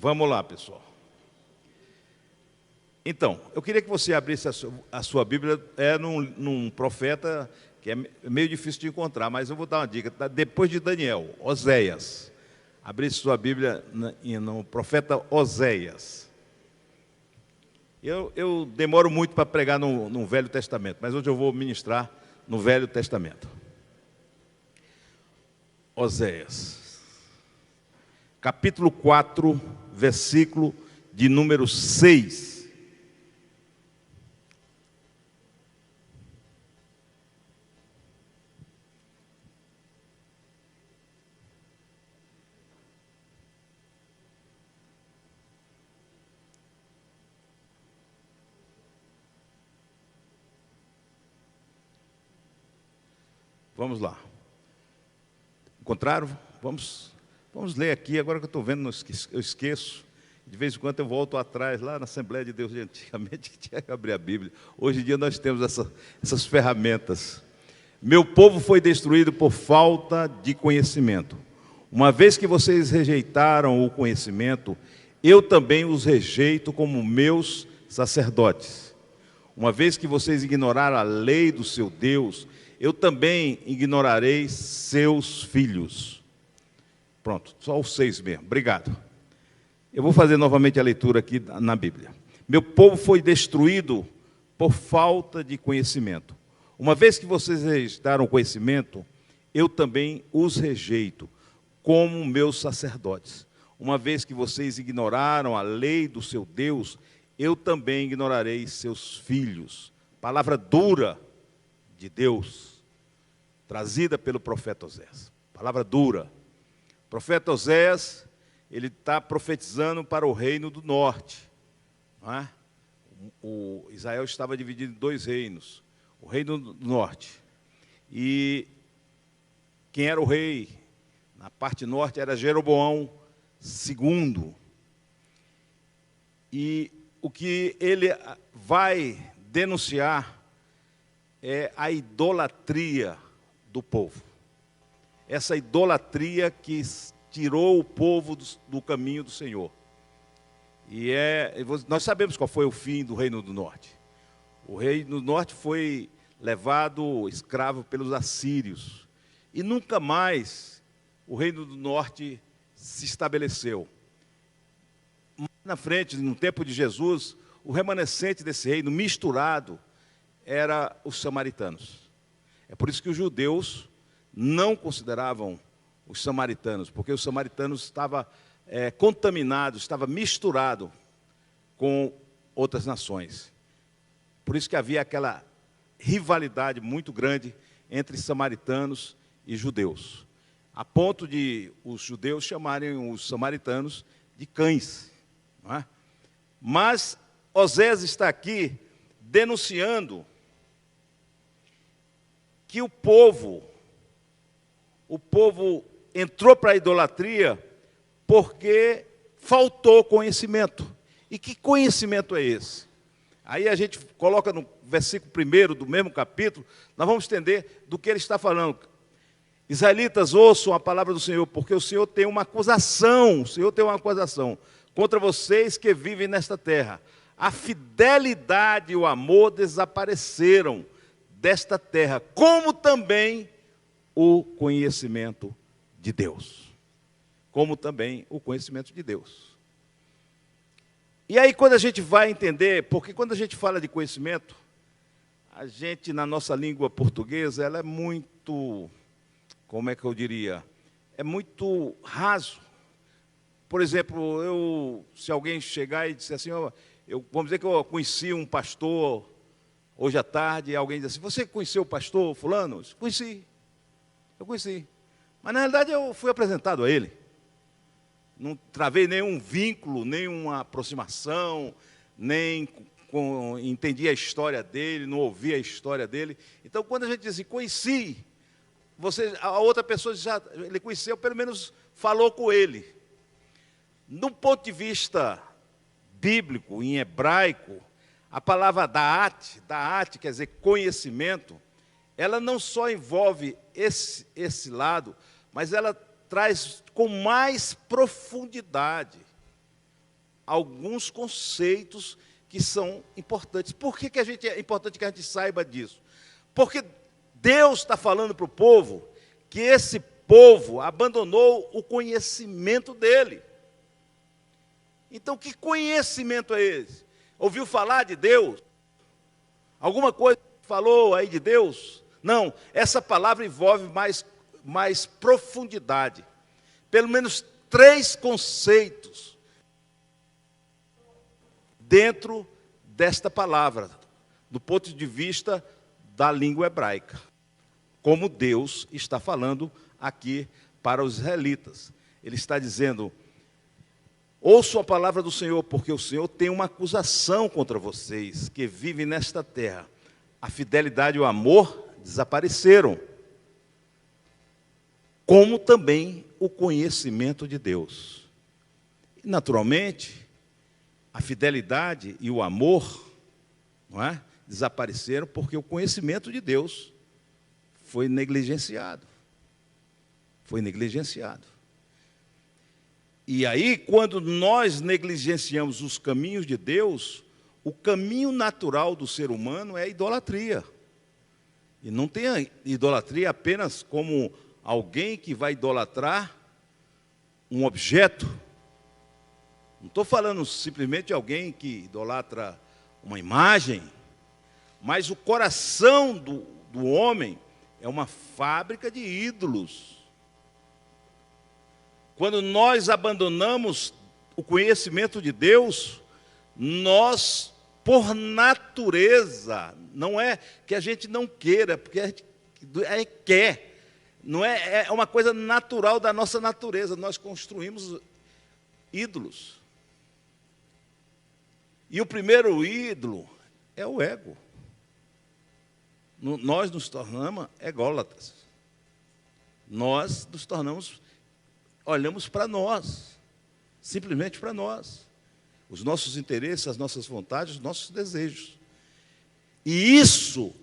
Vamos lá, pessoal. Então, eu queria que você abrisse a sua Bíblia num profeta que é meio difícil de encontrar, mas eu vou dar uma dica. Depois de Daniel, Oséias. Abrisse sua Bíblia no profeta Oséias. Eu demoro muito para pregar no Velho Testamento, mas hoje eu vou ministrar no Velho Testamento. Oséias, capítulo 4, versículo de número 6. Vamos lá. Encontraram? Vamos ler aqui. Agora que eu estou vendo, eu esqueço. De vez em quando eu volto atrás, lá na Assembleia de Deus, antigamente que tinha que abrir a Bíblia. Hoje em dia nós temos essas ferramentas. Meu povo foi destruído por falta de conhecimento. Uma vez que vocês rejeitaram o conhecimento, eu também os rejeito como meus sacerdotes. Uma vez que vocês ignoraram a lei do seu Deus, eu também ignorarei seus filhos. Pronto, só os 6 mesmo. Obrigado. Eu vou fazer novamente a leitura aqui na Bíblia. Meu povo foi destruído por falta de conhecimento. Uma vez que vocês rejeitaram o conhecimento, eu também os rejeito como meus sacerdotes. Uma vez que vocês ignoraram a lei do seu Deus, eu também ignorarei seus filhos. Palavra dura de Deus, trazida pelo profeta Oséias. Palavra dura. O profeta Oséias, ele está profetizando para o reino do norte. Não é? Israel estava dividido em 2 reinos. O reino do norte. E quem era o rei na parte norte era Jeroboão II. E o que ele vai denunciar é a idolatria do povo. Essa idolatria que tirou o povo do caminho do Senhor. E nós sabemos qual foi o fim do Reino do Norte. O Reino do Norte foi levado escravo pelos assírios. E nunca mais o Reino do Norte se estabeleceu. Mais na frente, no tempo de Jesus, o remanescente desse reino, misturado, era os samaritanos. É por isso que os judeus não consideravam os samaritanos, porque os samaritanos estavam contaminados, estavam misturados com outras nações. Por isso que havia aquela rivalidade muito grande entre samaritanos e judeus, a ponto de os judeus chamarem os samaritanos de cães. Não é? Mas Oséias está aqui denunciando que o povo entrou para a idolatria porque faltou conhecimento. E que conhecimento é esse? Aí a gente coloca no versículo 1 do mesmo capítulo, nós vamos entender do que ele está falando. Israelitas, ouçam a palavra do Senhor, porque o Senhor tem uma acusação, contra vocês que vivem nesta terra. A fidelidade e o amor desapareceram desta terra, como também o conhecimento de Deus. Como também o conhecimento de Deus. E aí quando a gente vai entender, porque quando a gente fala de conhecimento, a gente na nossa língua portuguesa, ela é muito, como é que eu diria? É muito raso. Por exemplo, se alguém chegar e disser assim, vamos dizer que eu conheci um pastor hoje à tarde, e alguém diz assim, você conheceu o pastor fulano? Eu conheci. Mas na realidade eu fui apresentado a ele. Não travei nenhum vínculo, nenhuma aproximação, nem entendi a história dele, não ouvi a história dele. Então quando a gente diz assim, conheci, a outra pessoa ele conheceu, pelo menos falou com ele. Do ponto de vista bíblico, em hebraico, a palavra da'at quer dizer conhecimento, ela não só envolve esse lado, mas ela traz com mais profundidade alguns conceitos que são importantes. Por que é importante que a gente saiba disso? Porque Deus está falando para o povo que esse povo abandonou o conhecimento dele. Então, que conhecimento é esse? Ouviu falar de Deus? Alguma coisa falou aí de Deus? Não, essa palavra envolve mais profundidade. Pelo menos 3 conceitos dentro desta palavra, do ponto de vista da língua hebraica, como Deus está falando aqui para os israelitas. Ele está dizendo: ouçam a palavra do Senhor, porque o Senhor tem uma acusação contra vocês que vivem nesta terra. A fidelidade e o amor desapareceram, como também o conhecimento de Deus. E, naturalmente, a fidelidade e o amor, não é, desapareceram porque o conhecimento de Deus foi negligenciado. Foi negligenciado. E aí, quando nós negligenciamos os caminhos de Deus, o caminho natural do ser humano é a idolatria. E não tem a idolatria apenas como alguém que vai idolatrar um objeto. Não estou falando simplesmente de alguém que idolatra uma imagem, mas o coração do homem é uma fábrica de ídolos. Quando nós abandonamos o conhecimento de Deus, nós, por natureza, não é que a gente não queira, porque a gente quer, não é uma coisa natural da nossa natureza, nós construímos ídolos. E o primeiro ídolo é o ego. Nós nos tornamos ególatras. Nós nos tornamos, olhamos para nós, simplesmente para nós. Os nossos interesses, as nossas vontades, os nossos desejos. E isso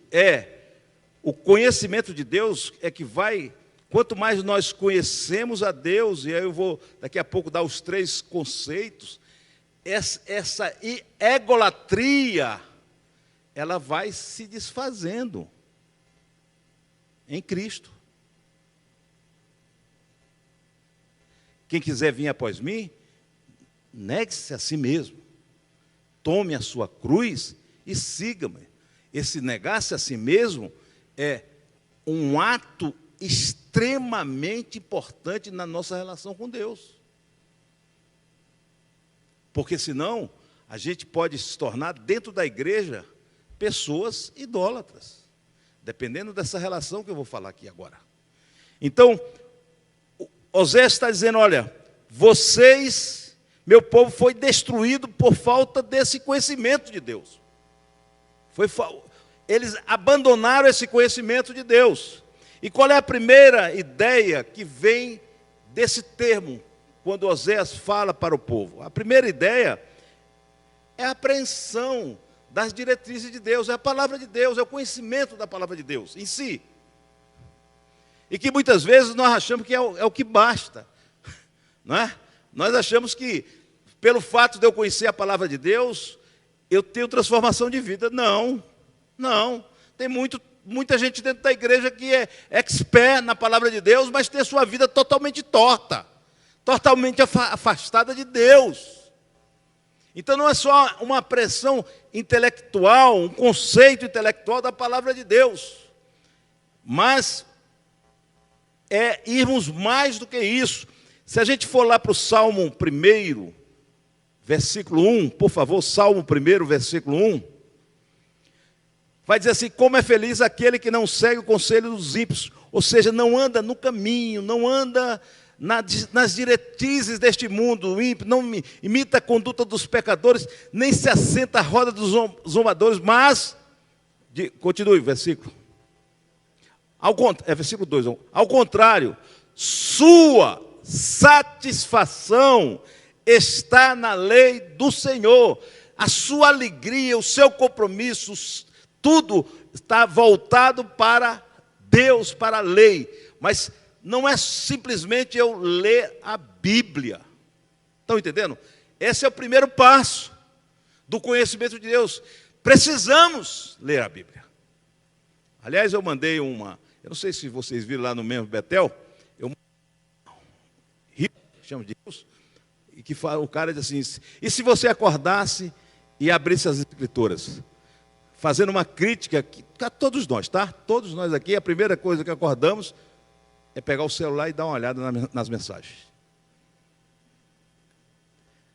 o conhecimento de Deus é que vai, quanto mais nós conhecemos a Deus, e aí eu vou daqui a pouco dar os 3 conceitos, essa egolatria, ela vai se desfazendo em Cristo. Quem quiser vir após mim, negue-se a si mesmo, tome a sua cruz e siga-me. Esse negar-se a si mesmo é um ato extremamente importante na nossa relação com Deus. Porque senão, a gente pode se tornar, dentro da igreja, pessoas idólatras. Dependendo dessa relação que eu vou falar aqui agora. Então, Osés está dizendo: olha, vocês, meu povo foi destruído por falta desse conhecimento de Deus. Eles abandonaram esse conhecimento de Deus. E qual é a primeira ideia que vem desse termo, quando Osés fala para o povo? A primeira ideia é a apreensão das diretrizes de Deus, é a palavra de Deus, é o conhecimento da palavra de Deus em si. E que muitas vezes nós achamos que é o que basta, não é? Nós achamos que, pelo fato de eu conhecer a palavra de Deus, eu tenho transformação de vida. Não. Tem muita gente dentro da igreja que é expert na palavra de Deus, mas tem a sua vida totalmente torta, totalmente afastada de Deus. Então não é só uma pressão intelectual, um conceito intelectual da palavra de Deus, mas é irmos mais do que isso. Se a gente for lá para o Salmo 1, versículo 1, por favor, Salmo 1, versículo 1, vai dizer assim: como é feliz aquele que não segue o conselho dos ímpios, ou seja, não anda no caminho, não anda nas diretrizes deste mundo, o ímpio não imita a conduta dos pecadores, nem se assenta à roda dos zombadores, mas, continue o versículo. Versículo 2. Ao contrário, sua satisfação está na lei do Senhor. A sua alegria, o seu compromisso, tudo está voltado para Deus, para a lei. Mas não é simplesmente eu ler a Bíblia. Estão entendendo? Esse é o primeiro passo do conhecimento de Deus. Precisamos ler a Bíblia. Aliás, eu mandei uma... Eu não sei se vocês viram lá no mesmo Betel. Eu chamo de Deus. E que o cara diz assim, e se você acordasse e abrisse as Escrituras? Fazendo uma crítica a todos nós, tá? Todos nós aqui, a primeira coisa que acordamos é pegar o celular e dar uma olhada nas mensagens.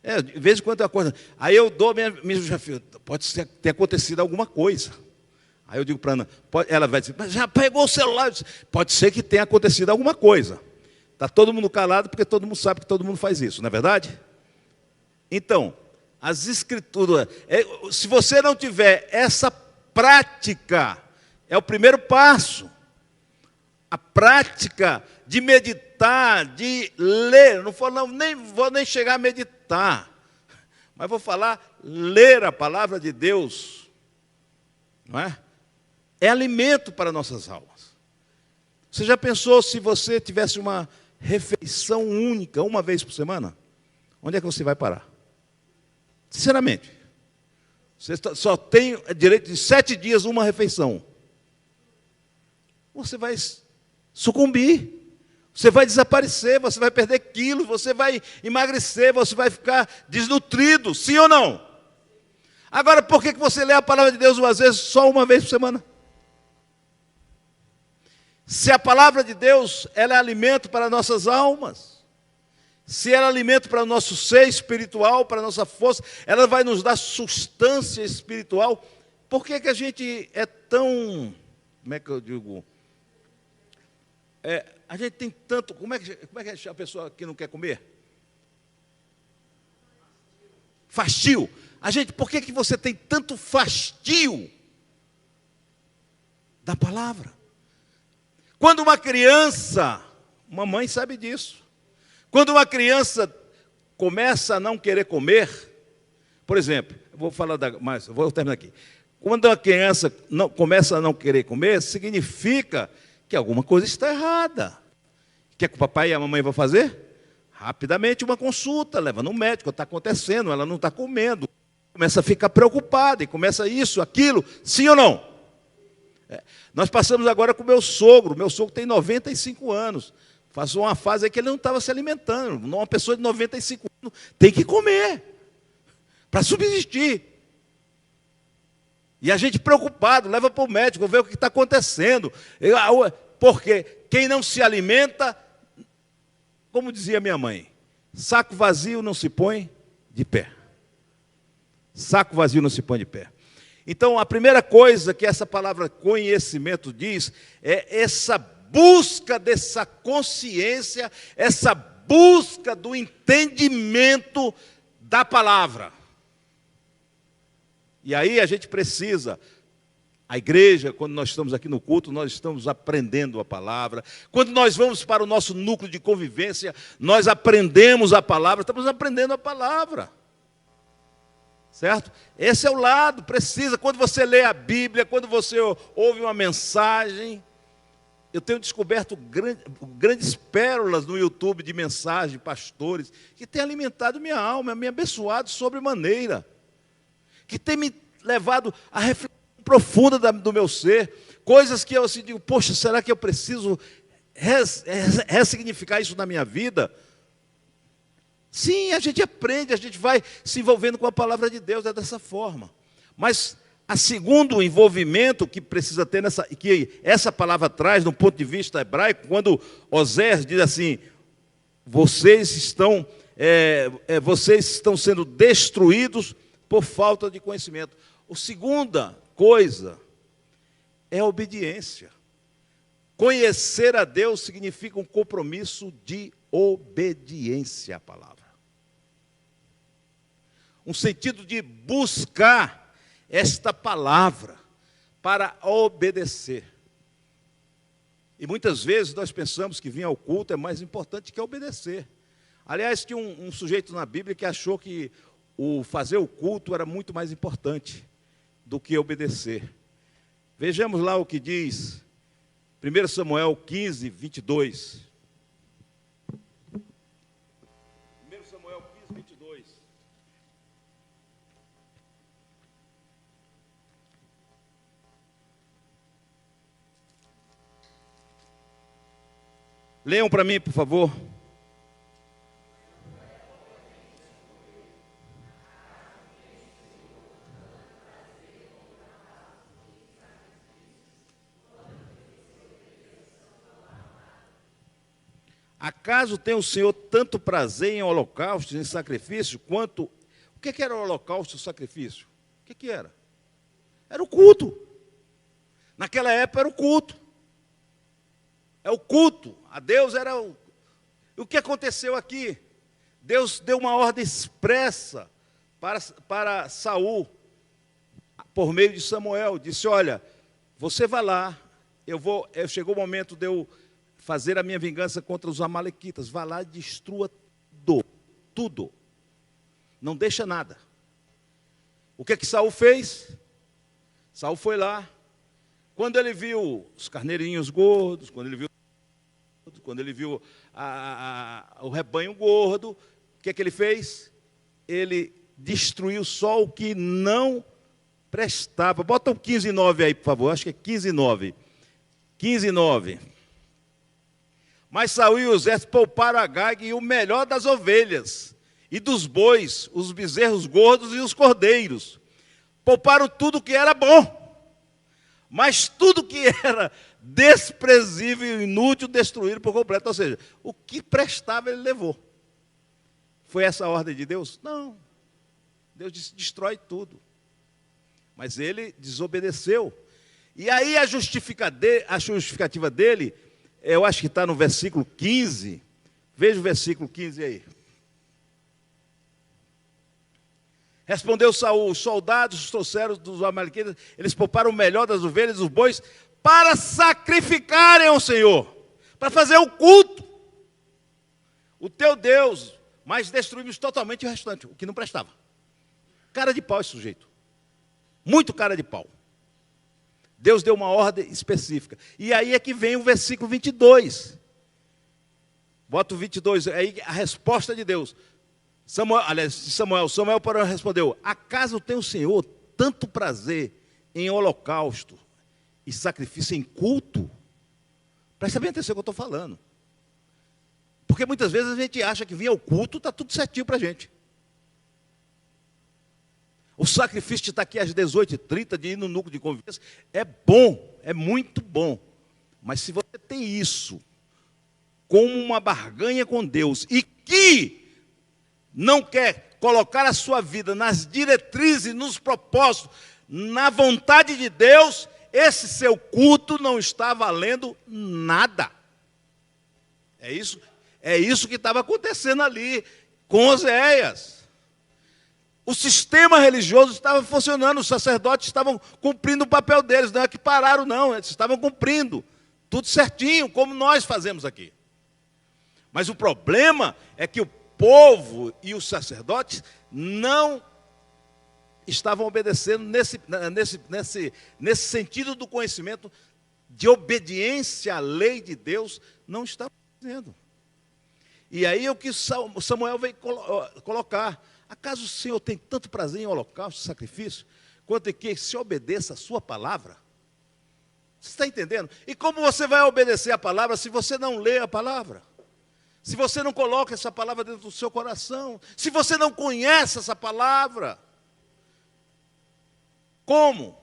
De vez em quando eu acordo. Aí eu dou minha desafio. Pode ter acontecido alguma coisa. Aí eu digo para a Ana, ela vai dizer, mas já pegou o celular? Pode ser que tenha acontecido alguma coisa. Está todo mundo calado, porque todo mundo sabe que todo mundo faz isso, não é verdade? Então, as Escrituras, se você não tiver essa prática, é o primeiro passo. A prática de meditar, de ler, não vou nem chegar a meditar, mas vou falar, ler a palavra de Deus, não é? É alimento para nossas almas. Você já pensou se você tivesse uma refeição única, uma vez por semana? Onde é que você vai parar? Sinceramente. Você só tem direito de 7 dias uma refeição. Você vai sucumbir. Você vai desaparecer, você vai perder quilos, você vai emagrecer, você vai ficar desnutrido, sim ou não? Agora, por que você lê a palavra de Deus às vezes só uma vez por semana? Se a palavra de Deus, ela é alimento para nossas almas, se ela é alimento para o nosso ser espiritual, para a nossa força, ela vai nos dar substância espiritual, por que a gente é tão, como é que eu digo, a gente tem tanto, como é que a pessoa que não quer comer? Fastio. Por que você tem tanto fastio da palavra? Quando uma criança, uma mãe sabe disso, quando uma criança começa a não querer comer, por exemplo, vou terminar aqui. Quando uma criança começa a não querer comer, significa que alguma coisa está errada. O que é que o papai e a mamãe vão fazer? Rapidamente uma consulta, leva no médico, está acontecendo, ela não está comendo. Começa a ficar preocupada, e começa isso, aquilo, sim ou não? Nós passamos agora com o meu sogro tem 95 anos, passou uma fase aí que ele não estava se alimentando, uma pessoa de 95 anos tem que comer, para subsistir. E a gente preocupado, leva para o médico, vê o que está acontecendo, porque quem não se alimenta, como dizia minha mãe, saco vazio não se põe de pé. Saco vazio não se põe de pé. Então, a primeira coisa que essa palavra conhecimento diz é essa busca dessa consciência, essa busca do entendimento da palavra. E aí a gente precisa, a igreja, quando nós estamos aqui no culto, nós estamos aprendendo a palavra. Quando nós vamos para o nosso núcleo de convivência, nós aprendemos a palavra, estamos aprendendo a palavra. Certo? Esse é o lado, precisa. Quando você lê a Bíblia, quando você ouve uma mensagem, eu tenho descoberto grandes pérolas no YouTube de mensagem de pastores, que têm alimentado minha alma, me abençoado sobremaneira, que têm me levado à reflexão profunda do meu ser, coisas que eu assim, digo, poxa, será que eu preciso ressignificar isso na minha vida? Sim, a gente aprende, a gente vai se envolvendo com a palavra de Deus, é dessa forma. Mas a segundo envolvimento que precisa ter que essa palavra traz, do ponto de vista hebraico, quando Osés diz assim, vocês estão sendo destruídos por falta de conhecimento. A segunda coisa é a obediência. Conhecer a Deus significa um compromisso de obediência à palavra. Um sentido de buscar esta palavra para obedecer. E muitas vezes nós pensamos que vir ao culto é mais importante que obedecer. Aliás, tinha um sujeito na Bíblia que achou que fazer o culto era muito mais importante do que obedecer. Vejamos lá o que diz 1 Samuel 15, 22. 1 Samuel 15, 22. Leiam para mim, por favor. Acaso tem o Senhor tanto prazer em holocaustos, em sacrifício, quanto... O que era o holocausto e o sacrifício? O que era? Era o culto. Naquela época era o culto. É o culto. A Deus era o... O que aconteceu aqui? Deus deu uma ordem expressa para Saul, por meio de Samuel. Disse, olha, você vai lá, chegou o momento de eu fazer a minha vingança contra os amalequitas. Vá lá e destrua tudo. Não deixa nada. O que Saul fez? Saul foi lá. Quando ele viu os carneirinhos gordos, quando ele viu o rebanho gordo, o que ele fez? Ele destruiu só o que não prestava. Bota o 15:9 aí, por favor. Acho que é 15:9. 15:9. Mas Saul e os exércitos pouparam a Agag e o melhor das ovelhas, e dos bois, os bezerros gordos e os cordeiros. Pouparam tudo que era bom, mas tudo que era desprezível e inútil destruíram por completo. Ou seja, o que prestava ele levou. Foi essa a ordem de Deus? Não. Deus disse, destrói tudo. Mas ele desobedeceu. E aí a justificativa dele, eu acho que está no versículo 15. Veja o versículo 15 aí. Respondeu Saul, os soldados trouxeram dos amalequitas, eles pouparam o melhor das ovelhas e dos bois para sacrificarem ao Senhor, para fazer o culto. O teu Deus, mas destruímos totalmente o restante, o que não prestava. Cara de pau esse sujeito. Muito cara de pau. Deus deu uma ordem específica. E aí é que vem o versículo 22. Bota o 22, aí a resposta de Deus. Samuel, porém, respondeu, acaso tem o Senhor tanto prazer em holocausto e sacrifício em culto? Presta bem atenção no que eu estou falando. Porque muitas vezes a gente acha que vir ao culto está tudo certinho para a gente. O sacrifício de estar aqui às 18h30, de ir no núcleo de convivência, é bom, é muito bom. Mas se você tem isso como uma barganha com Deus e que não quer colocar a sua vida nas diretrizes, nos propósitos, na vontade de Deus, esse seu culto não está valendo nada. É isso que estava acontecendo ali com Oséias. O sistema religioso estava funcionando, os sacerdotes estavam cumprindo o papel deles, não é que pararam não, eles estavam cumprindo, tudo certinho, como nós fazemos aqui. Mas o problema é que o povo e os sacerdotes não estavam obedecendo nesse sentido do conhecimento de obediência à lei de Deus, não estavam fazendo. E aí é o que Samuel veio colocar. Acaso o Senhor tem tanto prazer em holocausto e sacrifício, quanto em que se obedeça a sua palavra? Você está entendendo? E como você vai obedecer a palavra se você não lê a palavra? Se você não coloca essa palavra dentro do seu coração, se você não conhece essa palavra, como?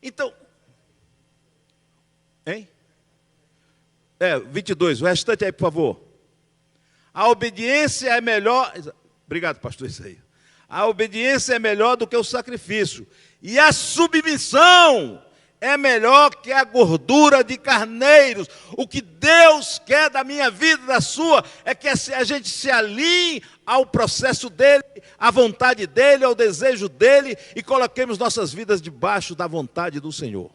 Então, 22, o restante aí, por favor. A obediência é melhor... Obrigado, pastor, isso aí. A obediência é melhor do que o sacrifício, e a submissão é melhor que a gordura de carneiros. O que Deus quer da minha vida e da sua é que a gente se alinhe ao processo dele, à vontade dele, ao desejo dele, e coloquemos nossas vidas debaixo da vontade do Senhor.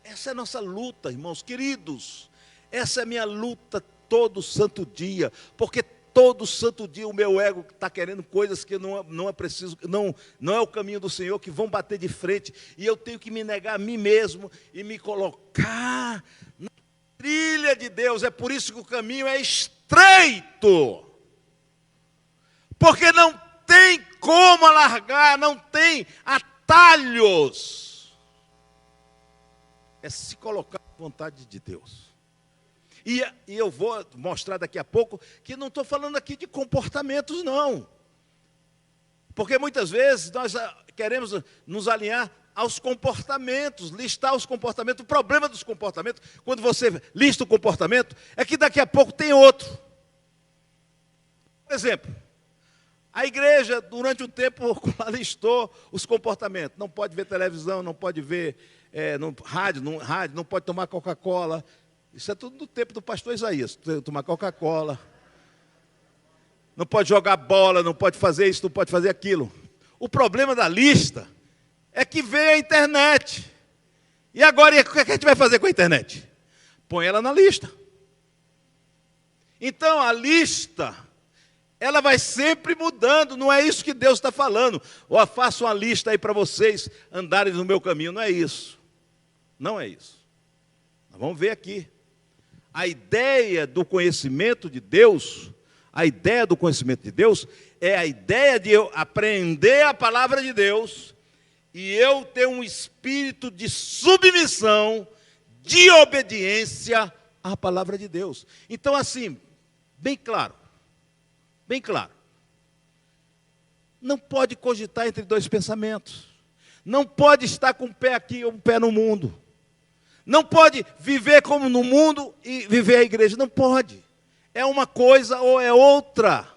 Essa é a nossa luta, irmãos queridos. Essa é a minha luta todo santo dia, porque todo santo dia o meu ego está querendo coisas que não é preciso, não é o caminho do Senhor, que vão bater de frente, e eu tenho que me negar a mim mesmo e me colocar na trilha de Deus. É por isso que o caminho é estreito, porque não tem como alargar, não tem atalhos. é se colocar à vontade de Deus. E eu vou mostrar daqui a pouco que não estou falando aqui de comportamentos, não. Porque muitas vezes nós queremos nos alinhar aos comportamentos, listar os comportamentos. O problema dos comportamentos, quando você lista o comportamento, é que daqui a pouco tem outro. Por exemplo, a igreja, durante um tempo, listou os comportamentos. Não pode ver televisão, não pode ver rádio, não pode tomar Coca-Cola. Isso é tudo do tempo do pastor Isaías, tomar Coca-Cola. Não pode jogar bola, não pode fazer isso, não pode fazer aquilo. O problema da lista é que veio a internet. E agora, o que a gente vai fazer com a internet? Põe ela na lista. Então, a lista, ela vai sempre mudando. Não é isso que Deus está falando. Ou faço uma lista aí para vocês andarem no meu caminho. Não é isso. Não é isso. Nós vamos ver aqui. A ideia do conhecimento de Deus, a ideia do conhecimento de Deus é a ideia de eu aprender a palavra de Deus e eu ter um espírito de submissão, de obediência à palavra de Deus. Então, assim, bem claro, não pode cogitar entre dois pensamentos, não pode estar com um pé aqui e um pé no mundo, não pode viver como no mundo e viver a igreja, não pode. É uma coisa ou é outra.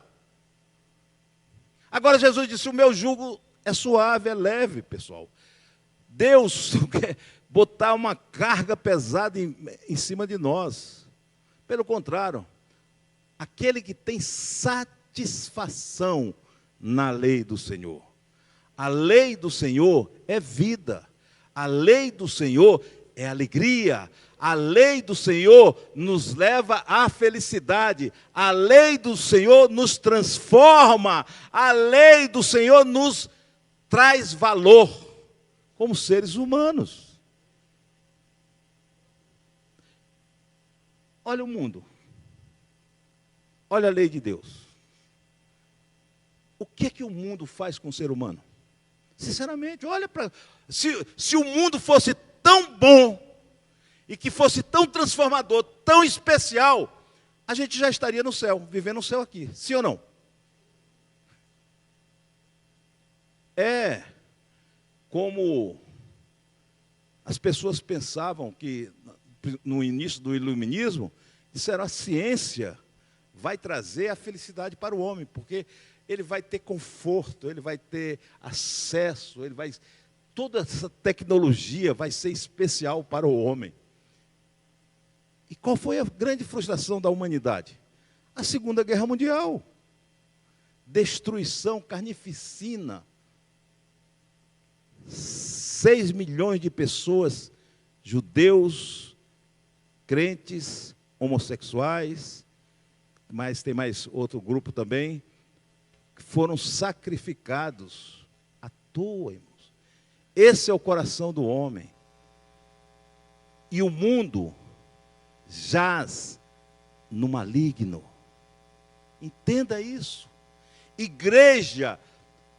Agora Jesus disse, o meu jugo é suave, é leve, pessoal. Deus não quer botar uma carga pesada em cima de nós. Pelo contrário, aquele que tem satisfação na lei do Senhor. A lei do Senhor é vida. A lei do Senhor é alegria. A lei do Senhor nos leva à felicidade. A lei do Senhor nos transforma. A lei do Senhor nos traz valor como seres humanos. Olha o mundo. Olha a lei de Deus. O que o mundo faz com o ser humano? Sinceramente, olha para... Se o mundo fosse tão bom e que fosse tão transformador, tão especial, a gente já estaria no céu, vivendo o céu aqui. Sim ou não? É como as pessoas pensavam que, no início do iluminismo, disseram a ciência vai trazer a felicidade para o homem, porque ele vai ter conforto, ele vai ter acesso, toda essa tecnologia vai ser especial para o homem. E qual foi a grande frustração da humanidade? A Segunda Guerra Mundial. Destruição, carnificina. 6 milhões de pessoas, judeus, crentes, homossexuais, mas tem mais outro grupo também, que foram sacrificados à toa, irmãos. Esse é o coração do homem. E o mundo jaz no maligno. Entenda isso. Igreja,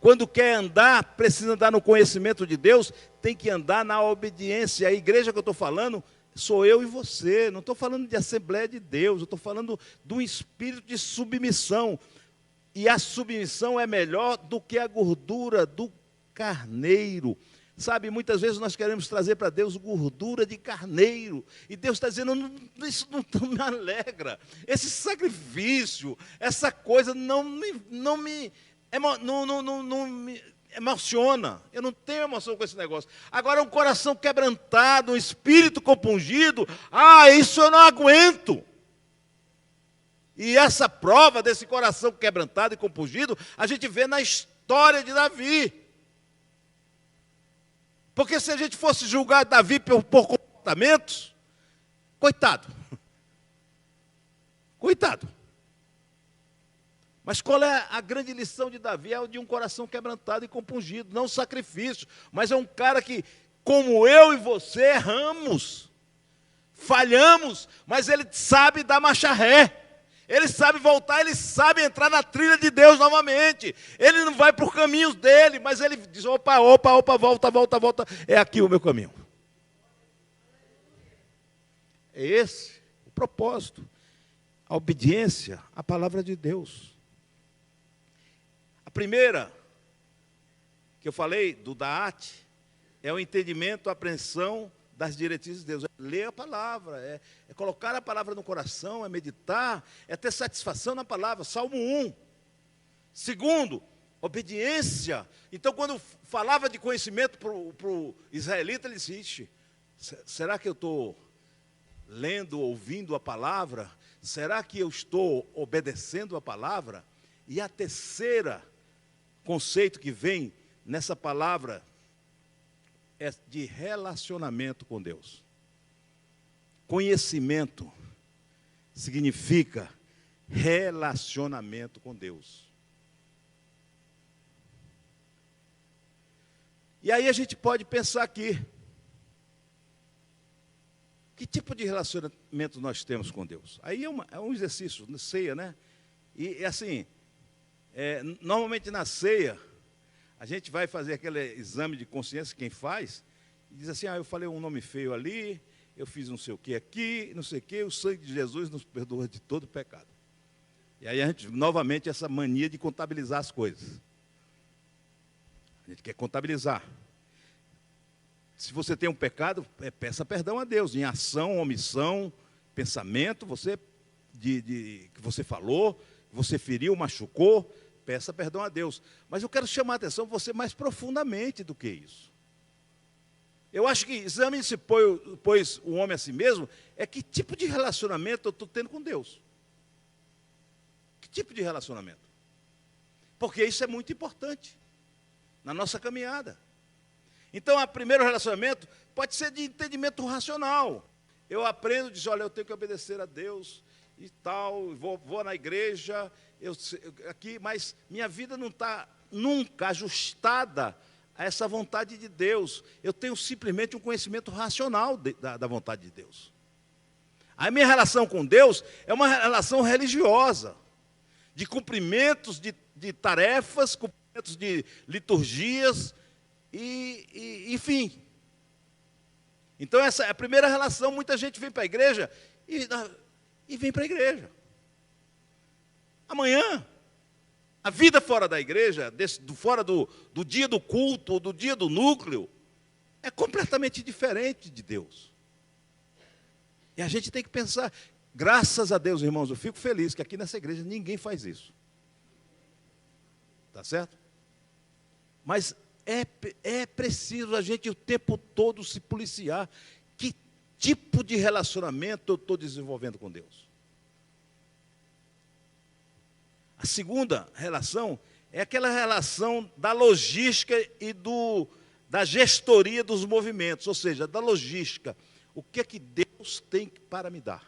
quando quer andar, precisa andar no conhecimento de Deus, tem que andar na obediência. A igreja que eu estou falando, sou eu e você. Não estou falando de Assembleia de Deus, eu estou falando de um espírito de submissão. E a submissão é melhor do que a gordura do carneiro. Sabe, muitas vezes nós queremos trazer para Deus gordura de carneiro. E Deus está dizendo, isso não me alegra. Esse sacrifício, essa coisa não me emociona. Eu não tenho emoção com esse negócio. Agora, um coração quebrantado, um espírito compungido, isso eu não aguento. E essa prova desse coração quebrantado e compungido, a gente vê na história de Davi. Porque se a gente fosse julgar Davi por comportamentos, coitado. Mas qual é a grande lição de Davi? É o de um coração quebrantado e compungido, não sacrifício, mas é um cara que, como eu e você, erramos, falhamos, mas ele sabe dar marcha ré. Ele sabe voltar, ele sabe entrar na trilha de Deus novamente. Ele não vai por caminhos dele, mas ele diz, opa, volta. É aqui o meu caminho. É esse o propósito. A obediência à palavra de Deus. A primeira, que eu falei, do Daat, é o entendimento, a apreensão das diretrizes de Deus. É ler a palavra, é colocar a palavra no coração, é meditar, é ter satisfação na palavra. Salmo 1. Segundo, obediência. Então, quando falava de conhecimento para o israelita, ele disse: será que eu estou lendo, ouvindo a palavra? Será que eu estou obedecendo a palavra? E a terceira conceito que vem nessa palavra é de relacionamento com Deus. Conhecimento significa relacionamento com Deus. E aí a gente pode pensar aqui, que tipo de relacionamento nós temos com Deus? Aí é um exercício, na ceia, né? E assim, normalmente na ceia, a gente vai fazer aquele exame de consciência, quem faz, e diz assim: eu falei um nome feio ali, eu fiz não sei o que aqui, não sei o que, o sangue de Jesus nos perdoa de todo pecado. E aí a gente, novamente, essa mania de contabilizar as coisas. A gente quer contabilizar. Se você tem um pecado, peça perdão a Deus, em ação, omissão, pensamento, que você falou, que você feriu, machucou, peça perdão a Deus. Mas eu quero chamar a atenção para você mais profundamente do que isso. Eu acho que exame-se, pois o homem a si mesmo, é que tipo de relacionamento eu estou tendo com Deus. Que tipo de relacionamento? Porque isso é muito importante na nossa caminhada. Então, o primeiro relacionamento pode ser de entendimento racional. Eu aprendo, diz: olha, eu tenho que obedecer a Deus e tal, vou na igreja, aqui, mas minha vida não está nunca ajustada a essa vontade de Deus. Eu tenho simplesmente um conhecimento racional da vontade de Deus. A minha relação com Deus é uma relação religiosa, de cumprimentos de tarefas, cumprimentos de liturgias, enfim. Então essa é a primeira relação. Muita gente vem para a igreja e vem para a igreja. Amanhã, a vida fora da igreja, fora do dia do culto, do dia do núcleo, é completamente diferente de Deus. E a gente tem que pensar, graças a Deus, irmãos, eu fico feliz que aqui nessa igreja ninguém faz isso. Tá certo? Mas é preciso a gente o tempo todo se policiar. Que tipo de relacionamento eu estou desenvolvendo com Deus? A segunda relação é aquela relação da logística e da gestoria dos movimentos, ou seja, da logística. O que é que Deus tem para me dar?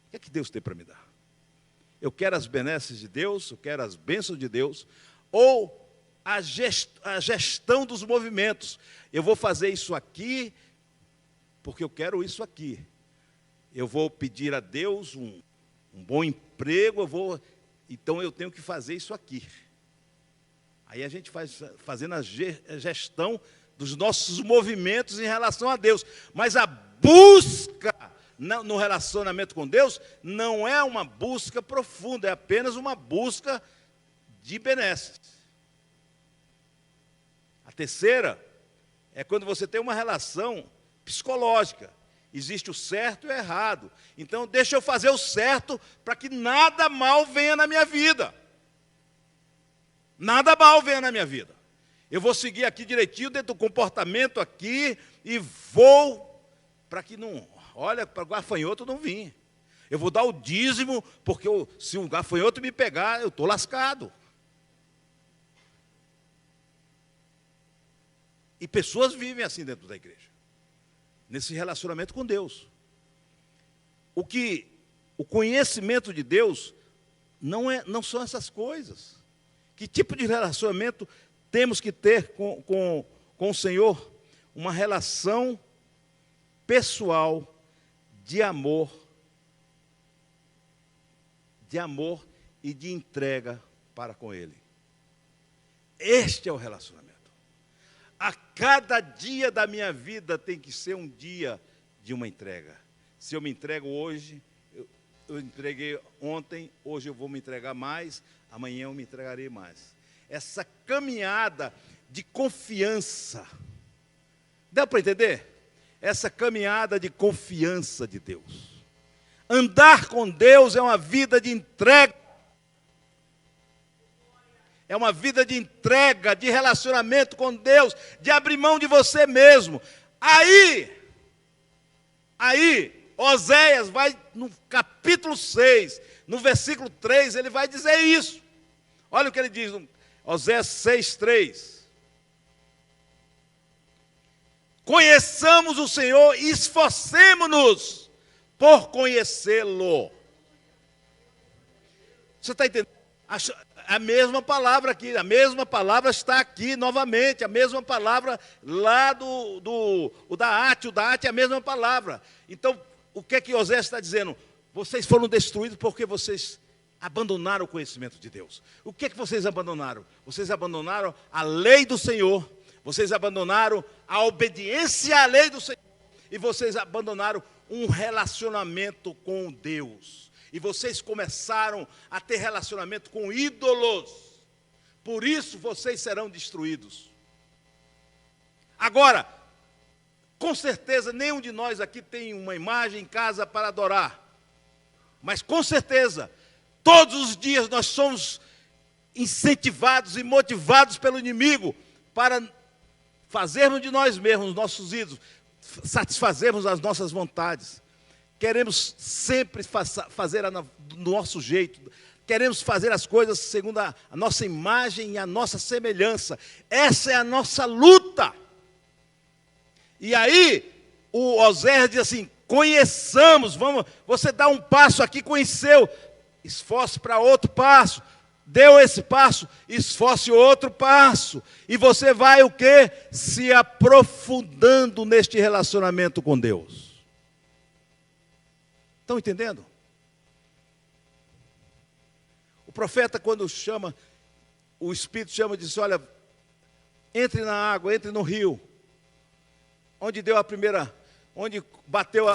O que é que Deus tem para me dar? Eu quero as benesses de Deus, eu quero as bênçãos de Deus, ou a gestão dos movimentos. Eu vou fazer isso aqui, porque eu quero isso aqui. Eu vou pedir a Deus um bom emprego, então eu tenho que fazer isso aqui. Aí a gente fazendo a gestão dos nossos movimentos em relação a Deus. Mas a busca no relacionamento com Deus não é uma busca profunda, é apenas uma busca de benesses. A terceira é quando você tem uma relação psicológica. Existe o certo e o errado. Então, deixa eu fazer o certo para que nada mal venha na minha vida. Nada mal venha na minha vida. Eu vou seguir aqui direitinho dentro do comportamento aqui e vou para que não... Olha, para o gafanhoto não vir. Eu vou dar o dízimo, porque se o gafanhoto me pegar, eu estou lascado. E pessoas vivem assim dentro da igreja, nesse relacionamento com Deus. O conhecimento de Deus não são essas coisas. Que tipo de relacionamento temos que ter com o Senhor? Uma relação pessoal de amor e de entrega para com Ele. Este é o relacionamento. A cada dia da minha vida tem que ser um dia de uma entrega. Se eu me entrego hoje, eu entreguei ontem, hoje eu vou me entregar mais, amanhã eu me entregarei mais. Essa caminhada de confiança, dá para entender? Essa caminhada de confiança de Deus. Andar com Deus é uma vida de entrega. É uma vida de entrega, de relacionamento com Deus, de abrir mão de você mesmo. Aí, Oséias vai no capítulo 6, no versículo 3, ele vai dizer isso. Olha o que ele diz, Oséias 6, 3. Conheçamos o Senhor e esforcemo-nos por conhecê-lo. Você está entendendo? A mesma palavra aqui, a mesma palavra está aqui novamente, a mesma palavra lá o Daate é a mesma palavra. Então, o que é que Oséias está dizendo? Vocês foram destruídos porque vocês abandonaram o conhecimento de Deus. O que é que vocês abandonaram? Vocês abandonaram a lei do Senhor, vocês abandonaram a obediência à lei do Senhor, e vocês abandonaram um relacionamento com Deus. E vocês começaram a ter relacionamento com ídolos. Por isso vocês serão destruídos. Agora, com certeza, nenhum de nós aqui tem uma imagem em casa para adorar. Mas com certeza, todos os dias nós somos incentivados e motivados pelo inimigo para fazermos de nós mesmos nossos ídolos, satisfazermos as nossas vontades. Queremos sempre fazer do nosso jeito. Queremos fazer as coisas segundo a nossa imagem e a nossa semelhança. Essa é a nossa luta. E aí, o Oséias diz assim, conheçamos, você dá um passo aqui, conheceu, esforce para outro passo. Deu esse passo, esforce outro passo. E você vai o quê? Se aprofundando neste relacionamento com Deus. Estão entendendo? O profeta, quando chama, o Espírito chama e diz, olha, entre na água, entre no rio. Onde deu a primeira, onde bateu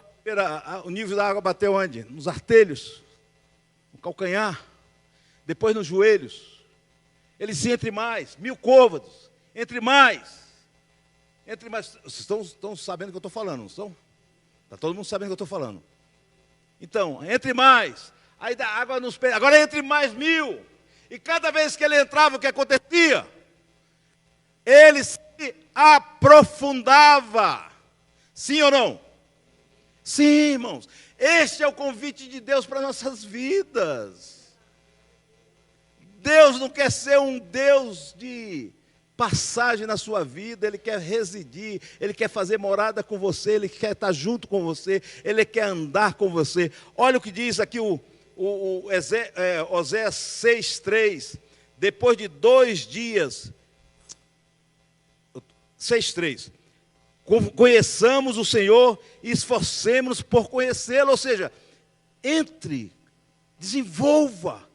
o nível da água bateu onde? Nos artelhos, no calcanhar, depois nos joelhos. Ele disse, entre mais, 1000 côvados, entre mais. Vocês estão sabendo o que eu estou falando, não estão? Está todo mundo sabendo o que eu estou falando. Então, entre mais, aí da água nos pés, agora entre mais 1000. E cada vez que ele entrava, o que acontecia? Ele se aprofundava. Sim ou não? Sim, irmãos. Este é o convite de Deus para nossas vidas. Deus não quer ser um Deus de passagem na sua vida, Ele quer residir, Ele quer fazer morada com você, Ele quer estar junto com você, Ele quer andar com você. Olha o que diz aqui Oséias 6,3, depois de 2 dias, 6,3, conheçamos o Senhor e esforcemos-nos por conhecê-lo, ou seja, entre, desenvolva,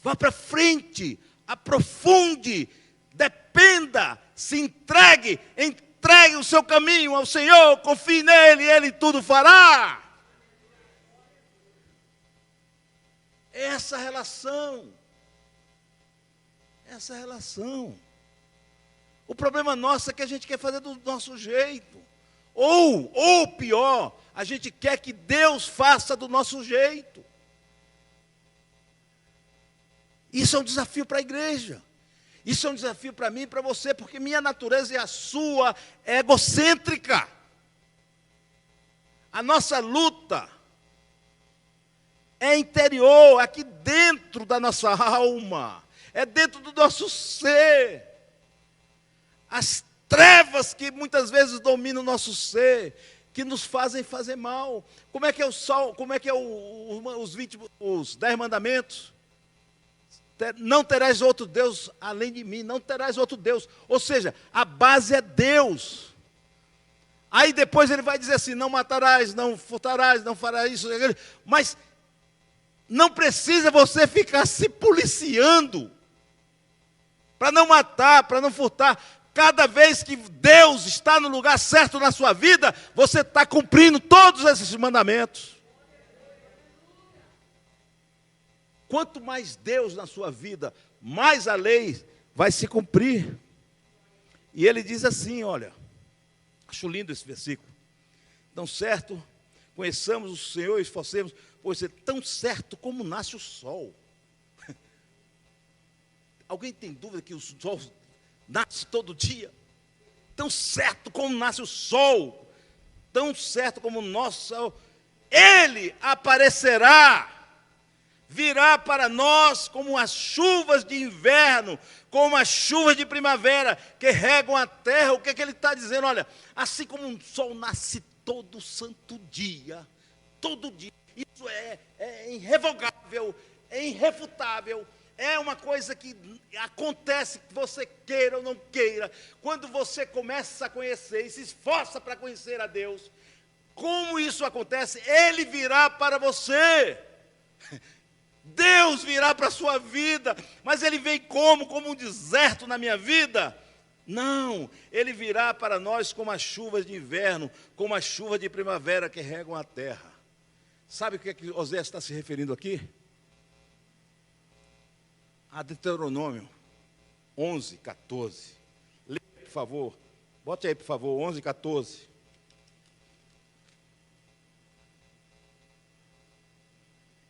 vá para frente, aprofunde, dependa, se entregue o seu caminho ao Senhor, confie nele, Ele tudo fará. Essa relação. O problema nosso é que a gente quer fazer do nosso jeito. Ou pior, a gente quer que Deus faça do nosso jeito. Isso é um desafio para a igreja. Isso é um desafio para mim e para você, porque minha natureza e a sua é egocêntrica. A nossa luta é interior, aqui dentro da nossa alma, é dentro do nosso ser. As trevas que muitas vezes dominam o nosso ser, que nos fazem fazer mal. Como é que é os 10 mandamentos? Não terás outro Deus além de mim, não terás outro Deus. Ou seja, a base é Deus. Aí depois ele vai dizer assim, não matarás, não furtarás, não farás isso, mas não precisa você ficar se policiando para não matar, para não furtar. Cada vez que Deus está no lugar certo na sua vida, você está cumprindo todos esses mandamentos. Quanto mais Deus na sua vida, mais a lei vai se cumprir. E ele diz assim, olha, acho lindo esse versículo. Tão certo, conheçamos o Senhor e esforcemos, pois é tão certo como nasce o sol. Alguém tem dúvida que o sol nasce todo dia? Tão certo como nasce o sol, tão certo como o nosso sol, ele aparecerá, virá para nós como as chuvas de inverno, como as chuvas de primavera que regam a terra. O que é que ele está dizendo? Olha, assim como um sol nasce todo santo dia, todo dia, isso é irrevogável, é irrefutável, é uma coisa que acontece, que você queira ou não queira. Quando você começa a conhecer e se esforça para conhecer a Deus, como isso acontece? Ele virá para você. Deus virá para a sua vida, mas Ele vem como? Como um deserto na minha vida? Não, Ele virá para nós como as chuvas de inverno, como as chuvas de primavera que regam a terra. Sabe o que é que Oséias está se referindo aqui? A Deuteronômio 11, 14. Leia, por favor. Bote aí, por favor, 11, 14.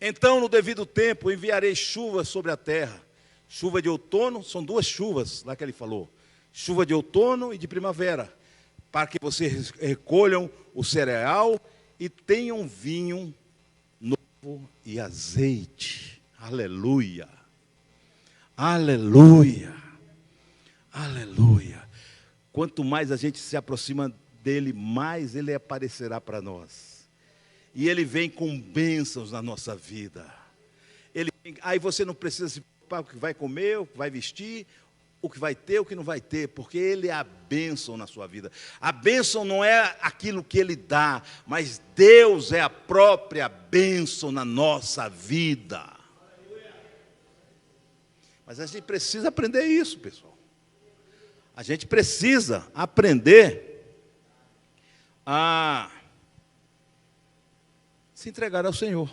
Então, no devido tempo, enviarei chuva sobre a terra. Chuva de outono, são duas chuvas, lá que ele falou. Chuva de outono e de primavera, para que vocês recolham o cereal e tenham vinho novo e azeite. Aleluia. Aleluia. Aleluia. Quanto mais a gente se aproxima dele, mais ele aparecerá para nós. E ele vem com bênçãos na nossa vida. Aí você não precisa se preocupar com o que vai comer, o que vai vestir, o que vai ter, o que não vai ter, porque ele é a bênção na sua vida. A bênção não é aquilo que ele dá, mas Deus é a própria bênção na nossa vida. Mas a gente precisa aprender isso, pessoal. A gente precisa aprender a se entregar ao Senhor,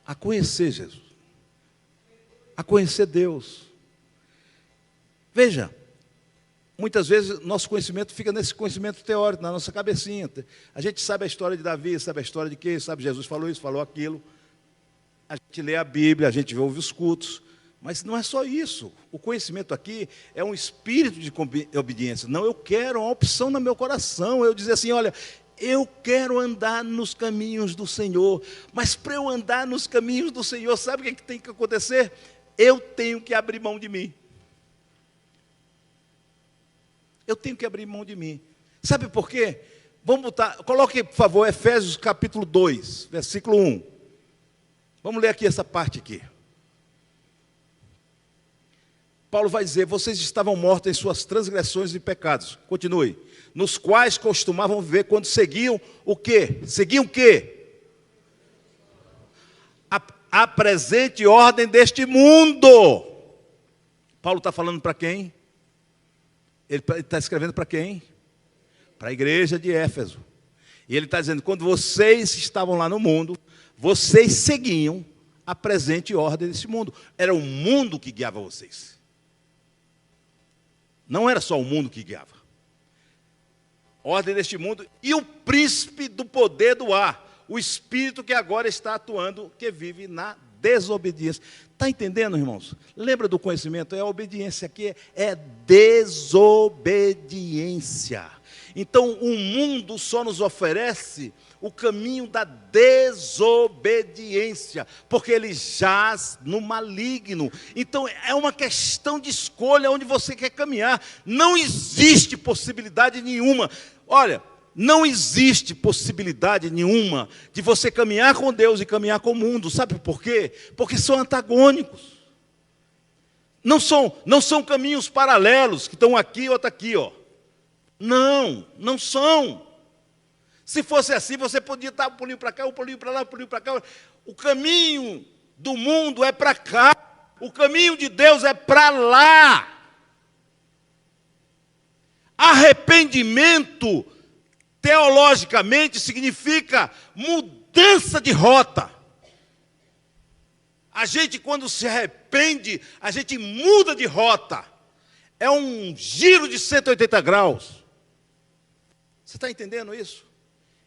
a conhecer Jesus, a conhecer Deus. Veja, muitas vezes nosso conhecimento fica nesse conhecimento teórico, na nossa cabecinha. A gente sabe a história de Davi, sabe a história de quê? Sabe, Jesus falou isso, falou aquilo. A gente lê a Bíblia, a gente ouve os cultos, mas não é só isso. O conhecimento aqui é um espírito de obediência. Não, eu quero uma opção no meu coração. Eu dizer assim, olha, eu quero andar nos caminhos do Senhor, mas para eu andar nos caminhos do Senhor, sabe o que tem que acontecer? Eu tenho que abrir mão de mim. Eu tenho que abrir mão de mim. Sabe por quê? Vamos botar, coloque, por favor, Efésios capítulo 2, versículo 1. Vamos ler aqui essa parte aqui. Paulo vai dizer, vocês estavam mortos em suas transgressões e pecados. Continue. Nos quais costumavam viver quando seguiam o quê? Seguiam o quê? A presente ordem deste mundo. Paulo está falando para quem? Ele está escrevendo para quem? Para a igreja de Éfeso. E ele está dizendo, quando vocês estavam lá no mundo, vocês seguiam a presente ordem desse mundo. Era o mundo que guiava vocês. Não era só o mundo que guiava. Ordem deste mundo e o príncipe do poder do ar, o espírito que agora está atuando, que vive na desobediência. Está entendendo, irmãos? Lembra do conhecimento? É a obediência aqui, é desobediência. Então, o mundo só nos oferece o caminho da desobediência, porque ele jaz no maligno. Então, é uma questão de escolha onde você quer caminhar. Não existe possibilidade nenhuma. Olha, não existe possibilidade nenhuma de você caminhar com Deus e caminhar com o mundo. Sabe por quê? Porque são antagônicos. Não são caminhos paralelos, que estão aqui e outro aqui, ó. Não são. Se fosse assim, você podia dar um pulinho para cá, um pulinho para lá, um pulinho para cá. O caminho do mundo é para cá. O caminho de Deus é para lá. Arrependimento, teologicamente, significa mudança de rota. A gente, quando se arrepende, a gente muda de rota. É um giro de 180 graus. Você está entendendo isso?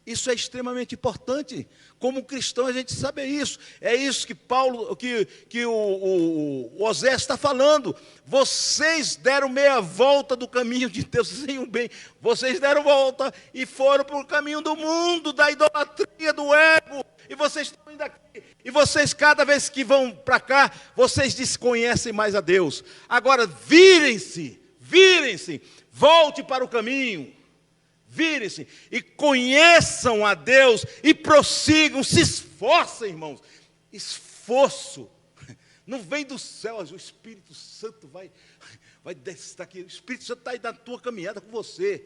Isso é extremamente importante. Como cristão, a gente sabe isso. É isso que Paulo, que o Osés está falando. Vocês deram meia volta do caminho de Deus, sem o bem. Vocês deram volta e foram para o caminho do mundo, da idolatria, do ego. E vocês estão indo aqui. E vocês, cada vez que vão para cá, vocês desconhecem mais a Deus. Agora, virem-se, volte para o caminho. Virem-se e conheçam a Deus e prossigam, se esforcem, irmãos. Esforço não vem do céu, o Espírito Santo vai estar aqui. O Espírito Santo está aí na tua caminhada com você,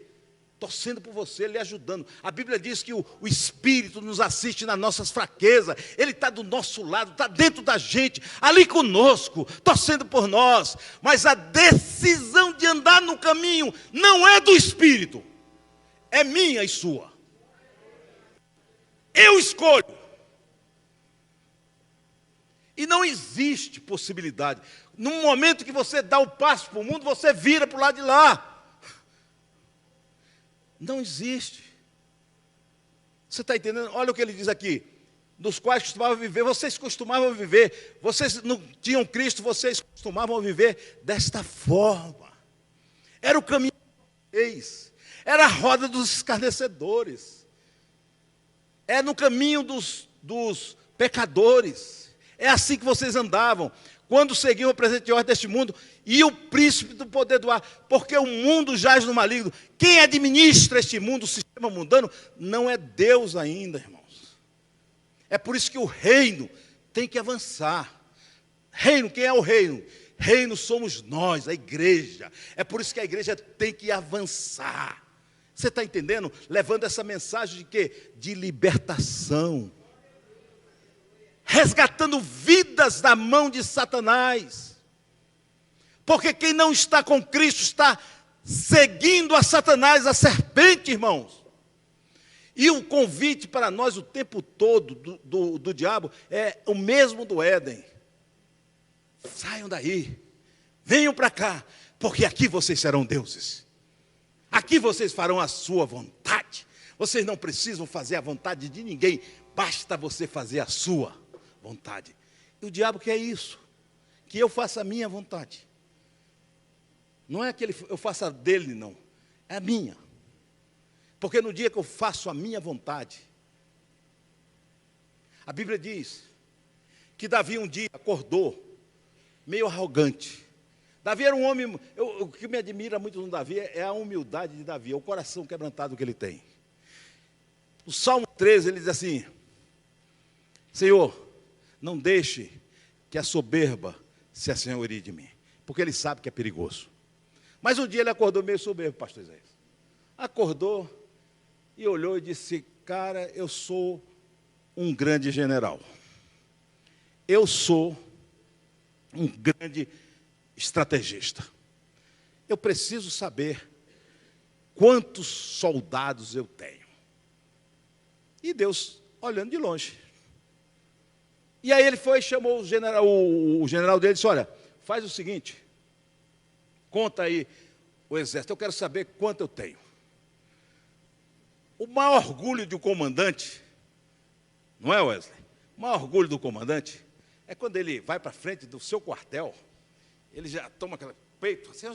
torcendo por você, lhe ajudando. A Bíblia diz que o Espírito nos assiste nas nossas fraquezas. Ele está do nosso lado, está dentro da gente, ali conosco, torcendo por nós. Mas a decisão de andar no caminho não é do Espírito. É minha e sua. Eu escolho. E não existe possibilidade. No momento que você dá o passo para o mundo, você vira para o lado de lá. Não existe. Você está entendendo? Olha o que ele diz aqui. Dos quais costumavam viver, vocês costumavam viver. Vocês não tinham Cristo, vocês costumavam viver desta forma. Era o caminho de vocês. Era a roda dos escarnecedores. É no caminho dos pecadores. É assim que vocês andavam. Quando seguiam o presente ordem deste mundo e o príncipe do poder do ar. Porque o mundo jaz no maligno. Quem administra este mundo, o sistema mundano, não é Deus ainda, irmãos. É por isso que o reino tem que avançar. Reino, quem é o reino? Reino somos nós, a igreja. É por isso que a igreja tem que avançar. Você está entendendo? Levando essa mensagem de quê? De libertação. Resgatando vidas da mão de Satanás. Porque quem não está com Cristo está seguindo a Satanás, a serpente, irmãos. E o convite para nós o tempo todo do diabo é o mesmo do Éden. Saiam daí, venham para cá, porque aqui vocês serão deuses. Aqui vocês farão a sua vontade. Vocês não precisam fazer a vontade de ninguém, basta você fazer a sua vontade. E o diabo quer isso, que eu faça a minha vontade. Não é que eu faça a dele, não, é a minha. Porque no dia que eu faço a minha vontade, a Bíblia diz que Davi um dia acordou meio arrogante. Davi era um homem, o que me admira muito no Davi é a humildade de Davi, é o coração quebrantado que ele tem. O Salmo 13, ele diz assim: Senhor, não deixe que a soberba se assenhorie de mim, porque ele sabe que é perigoso. Mas um dia ele acordou meio soberbo, pastor Isaías. Acordou e olhou e disse: cara, eu sou um grande general. Eu sou um grande estrategista. Eu preciso saber quantos soldados eu tenho. E Deus olhando de longe. E aí ele foi e chamou o general dele e disse: olha, faz o seguinte, conta aí o exército, eu quero saber quanto eu tenho. O maior orgulho de um comandante, não é, Wesley? O maior orgulho do comandante é quando ele vai para frente do seu quartel, ele já toma aquele peito, assim,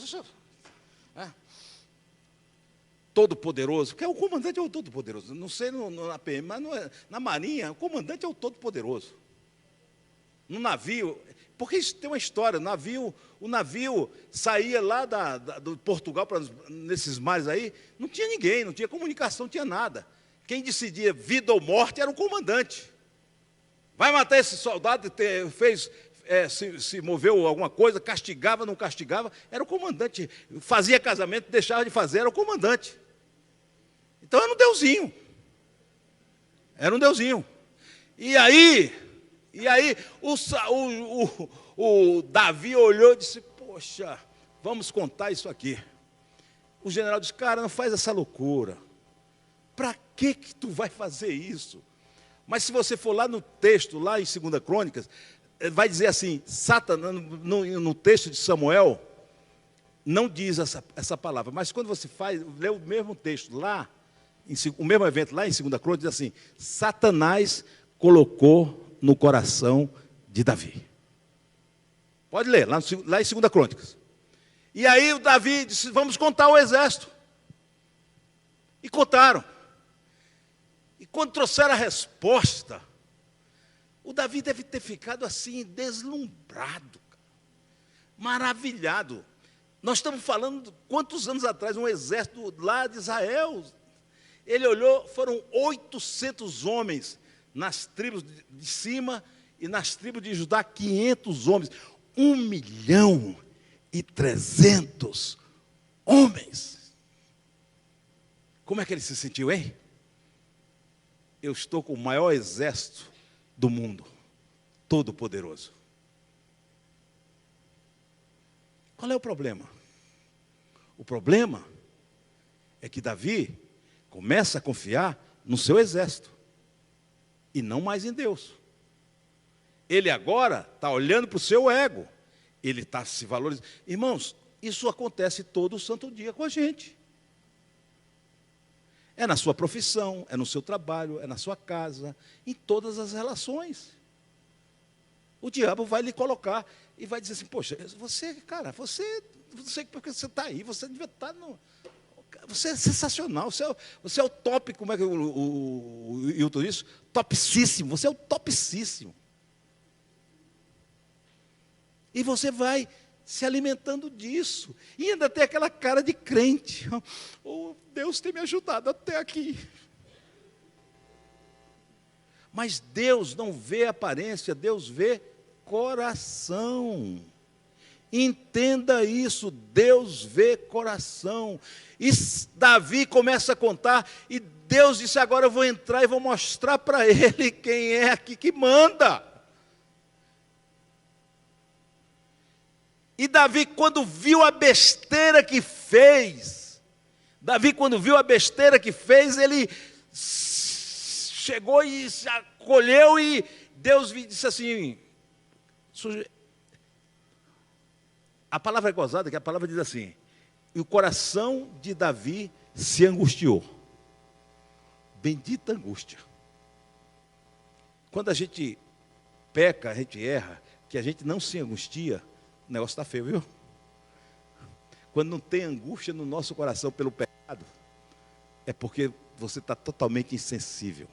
todo poderoso, porque o comandante é o todo poderoso. Não sei na PM, mas não é, na Marinha, o comandante é o todo poderoso. No navio, porque isso tem uma história, o navio saía lá do Portugal, nesses mares aí, não tinha ninguém, não tinha comunicação, não tinha nada. Quem decidia vida ou morte era o comandante. Vai matar esse soldado, se moveu alguma coisa, castigava, não castigava, era o comandante. Fazia casamento, deixava de fazer, era o comandante. Então era um deusinho. Era um deusinho. E aí o Davi olhou e disse: poxa, vamos contar isso aqui. O general disse, cara, não faz essa loucura. Para que tu vai fazer isso? Mas se você for lá no texto, lá em 2 Crônicas, vai dizer assim, Satanás, no texto de Samuel, não diz essa palavra. Mas quando você lê o mesmo texto lá, o mesmo evento lá em 2 Crônicas, diz assim, Satanás colocou no coração de Davi. Pode ler, lá em 2 Crônicas. E aí o Davi disse, vamos contar o exército. E contaram. E quando trouxeram a resposta, o Davi deve ter ficado assim, deslumbrado, maravilhado. Nós estamos falando, quantos anos atrás, um exército lá de Israel. Ele olhou, foram 800 homens nas tribos de cima e nas tribos de Judá, 500 homens. 1.300.000 homens. Como é que ele se sentiu, hein? Eu estou com o maior exército do mundo, todo poderoso. Qual é o problema? O problema é que Davi começa a confiar no seu exército e não mais em Deus. Ele agora está olhando para o seu ego. Ele está se valorizando. Irmãos, isso acontece todo santo dia com a gente. É na sua profissão, é no seu trabalho, é na sua casa, em todas as relações. O diabo vai lhe colocar e vai dizer assim, poxa, você, cara, você porque você está aí, você devia estar no... Você é sensacional, você é o top, como é que o Hilton disse? Topicíssimo, você é o topicíssimo. E você vai se alimentando disso. E ainda tem aquela cara de crente. Oh, Deus tem me ajudado até aqui. Mas Deus não vê aparência, Deus vê coração. Entenda isso, Deus vê coração. E Davi começa a contar, e Deus disse, agora eu vou entrar e vou mostrar para ele quem é aqui que manda. E Davi, quando viu a besteira que fez, ele chegou e se acolheu, e Deus disse assim, a palavra é gozada, que a palavra diz assim, e o coração de Davi se angustiou. Bendita angústia. Quando a gente peca, a gente erra, que a gente não se angustia, o negócio está feio, viu? Quando não tem angústia no nosso coração pelo pecado, é porque você está totalmente insensível,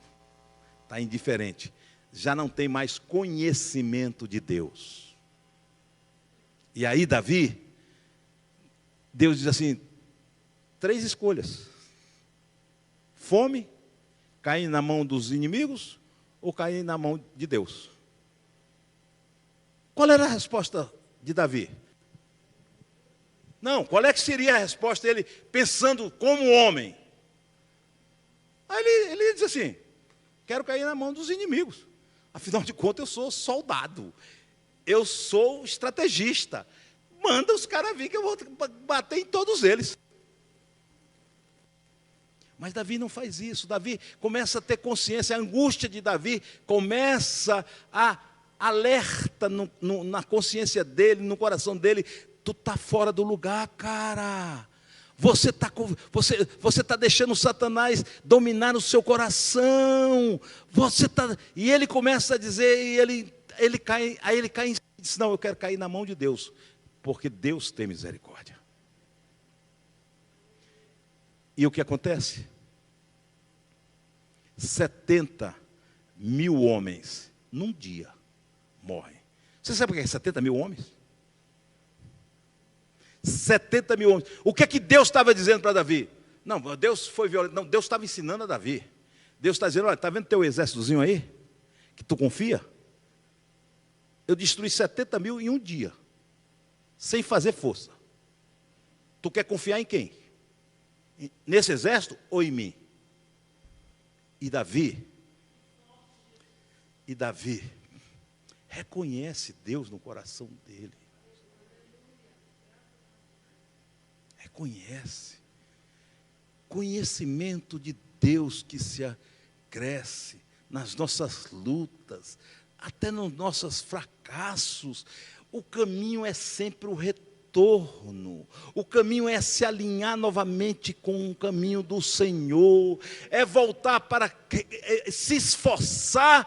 está indiferente, já não tem mais conhecimento de Deus. E aí Davi, Deus diz assim, 3 escolhas. Fome, cair na mão dos inimigos, ou cair na mão de Deus. Qual era a resposta de Davi? Não, qual é que seria a resposta dele pensando como homem? Aí ele diz assim, quero cair na mão dos inimigos. Afinal de contas, eu sou soldado. Eu sou estrategista. Manda os caras vir que eu vou bater em todos eles. Mas Davi não faz isso. Davi começa a ter consciência. A angústia de Davi começa a alerta na consciência dele, no coração dele. Tu está fora do lugar, cara. Você tá deixando Satanás dominar o seu coração. E ele começa a dizer, e ele cai e diz, não, eu quero cair na mão de Deus, porque Deus tem misericórdia. E o que acontece? 70.000 homens, num dia, morrem. Você sabe o que é 70.000 homens? 70.000 homens. O que é que Deus estava dizendo para Davi? Não, Deus foi violento. Não, Deus estava ensinando a Davi. Deus está dizendo, olha, está vendo teu exércitozinho aí? Que tu confia? Eu destruí 70.000 em um dia, sem fazer força. Tu quer confiar em quem? Nesse exército ou em mim? E Davi reconhece Deus no coração dele. Reconhece. conhecimento de Deus que cresce nas nossas lutas, até nos nossos fracassos. O caminho é sempre o retorno, o caminho é se alinhar novamente com o caminho do Senhor, é voltar para se esforçar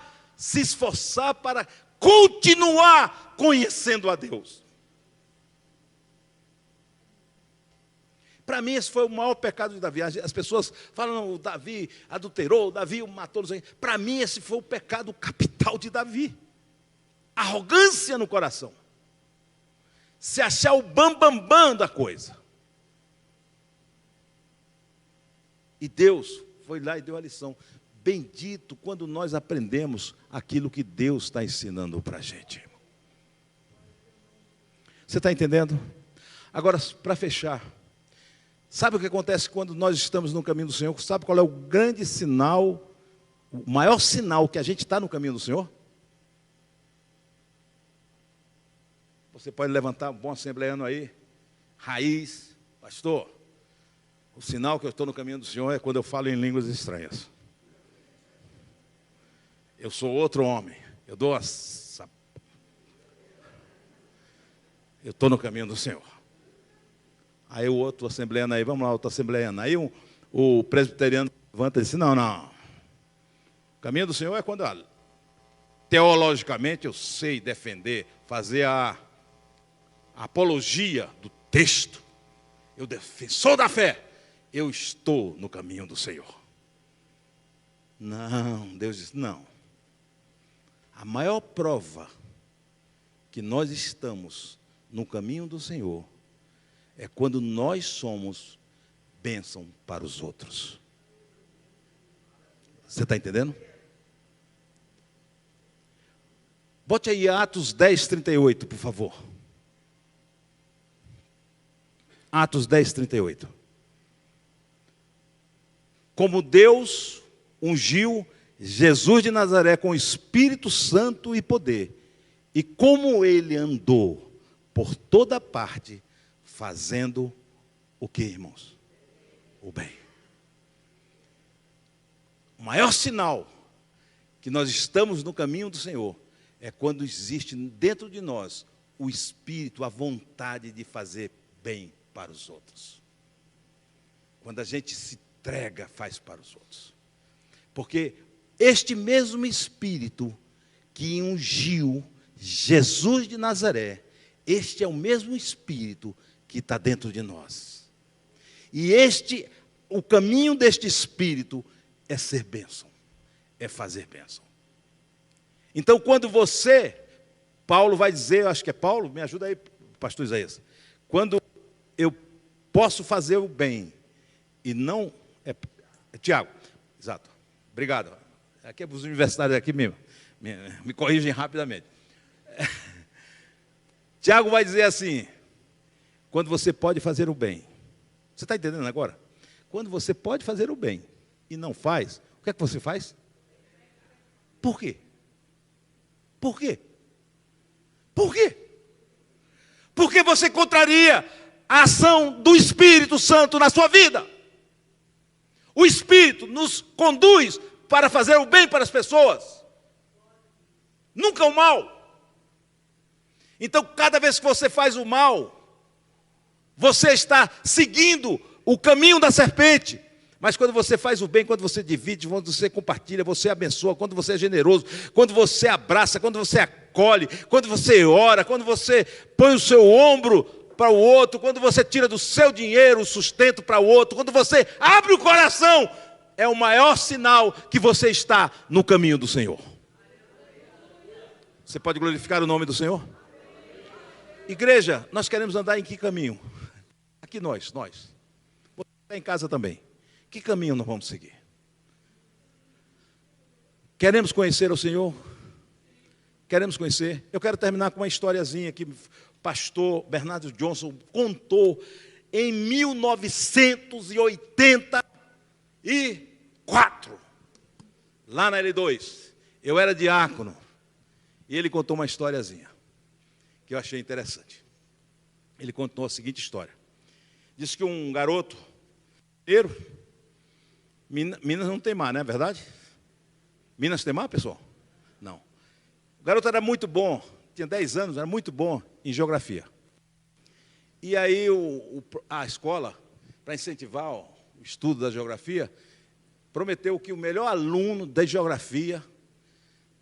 para continuar conhecendo a Deus. Para mim, esse foi o maior pecado de Davi. As pessoas falam, o Davi adulterou, o Davi o matou. Para mim, esse foi o pecado capital de Davi. Arrogância no coração. Se achar o bam da coisa. E Deus foi lá e deu a lição. Bendito quando nós aprendemos aquilo que Deus está ensinando para a gente. Você está entendendo? Agora, para fechar, sabe o que acontece quando nós estamos no caminho do Senhor? Sabe qual é o grande sinal, o maior sinal que a gente está no caminho do Senhor? Você pode levantar um bom assembleano aí, raiz, pastor. O sinal que eu estou no caminho do Senhor é quando eu falo em línguas estranhas. Eu sou outro homem. Eu estou no caminho do Senhor. Aí o outro assembleano aí, vamos lá, outro assembleano. Aí o presbiteriano levanta e diz, não. O caminho do Senhor é quando, teologicamente, eu sei defender, fazer a apologia do texto. Eu defensor da fé. Eu estou no caminho do Senhor. Não, Deus diz, não. A maior prova que nós estamos no caminho do Senhor é quando nós somos bênção para os outros. Você está entendendo? Bote aí Atos 10, 38, por favor. Atos 10, 38. Como Deus ungiu Jesus de Nazaré com o Espírito Santo e poder, e como ele andou por toda parte, fazendo o que, irmãos? O bem. O maior sinal que nós estamos no caminho do Senhor é quando existe dentro de nós o Espírito, a vontade de fazer bem para os outros. Quando a gente se entrega, faz para os outros. Porque este mesmo Espírito que ungiu Jesus de Nazaré, este é o mesmo Espírito que está dentro de nós. E o caminho deste Espírito é ser bênção, é fazer bênção. Então, quando Paulo vai dizer, acho que é Paulo, me ajuda aí, pastor Isaías. Quando eu posso fazer o bem e não... É Tiago, exato, obrigado. Aqui é os universitários aqui mesmo, me corrigem rapidamente. Tiago vai dizer assim, quando você pode fazer o bem. Você está entendendo agora? Quando você pode fazer o bem e não faz, o que é que você faz? Por quê? Por quê? Por quê? Porque você contraria a ação do Espírito Santo na sua vida. O Espírito nos conduz para fazer o bem para as pessoas, nunca o mal. Então, cada vez que você faz o mal, você está seguindo o caminho da serpente. Mas quando você faz o bem, quando você divide, quando você compartilha, você abençoa, quando você é generoso, quando você abraça, quando você acolhe, quando você ora, quando você põe o seu ombro para o outro, quando você tira do seu dinheiro o sustento para o outro, quando você abre o coração, é o maior sinal que você está no caminho do Senhor. Você pode glorificar o nome do Senhor? Igreja, nós queremos andar em que caminho? Aqui nós. Você está em casa também. Que caminho nós vamos seguir? Queremos conhecer o Senhor? Queremos conhecer? Eu quero terminar com uma historiazinha que o pastor Bernardo Johnson contou em 1984, lá na L2. Eu era diácono e ele contou uma historiazinha que eu achei interessante. Ele contou a seguinte história. Diz que um garoto, Minas não tem mar, não é verdade? Minas tem mar, pessoal? Não. O garoto era muito bom, tinha 10 anos, era muito bom em geografia. E aí a escola, para incentivar o estudo da geografia, prometeu que o melhor aluno da geografia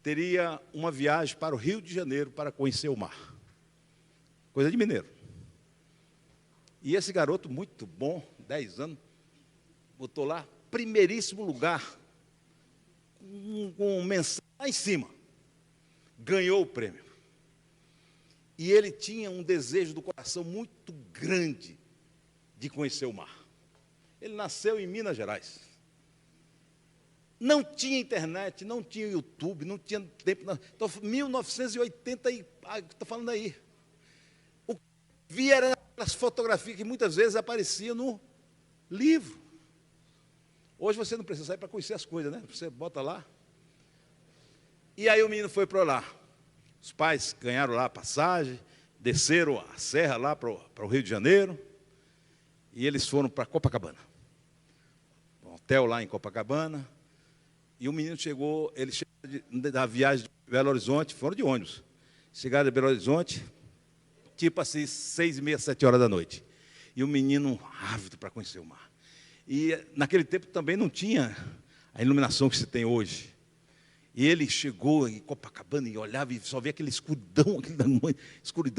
teria uma viagem para o Rio de Janeiro para conhecer o mar. Coisa de mineiro. E esse garoto, muito bom, 10 anos, botou lá, primeiríssimo lugar, com mensagem lá em cima. Ganhou o prêmio. E ele tinha um desejo do coração muito grande de conhecer o mar. Ele nasceu em Minas Gerais. Não tinha internet, não tinha YouTube, não tinha tempo. Então, 1980, estou falando aí. O que via era as fotografias que muitas vezes apareciam no livro. Hoje você não precisa sair para conhecer as coisas, né? Você bota lá. E aí o menino foi para lá. Os pais ganharam lá a passagem, desceram a serra lá para o Rio de Janeiro, e eles foram para Copacabana. Um hotel lá em Copacabana. E o menino chegou, ele chegou da viagem de Belo Horizonte, foram de ônibus. Chegaram de Belo Horizonte, tipo assim, 6h30, 7 horas da noite. E o menino ávido para conhecer o mar. E naquele tempo também não tinha a iluminação que se tem hoje. E ele chegou em Copacabana e olhava e só via aquela escuridão,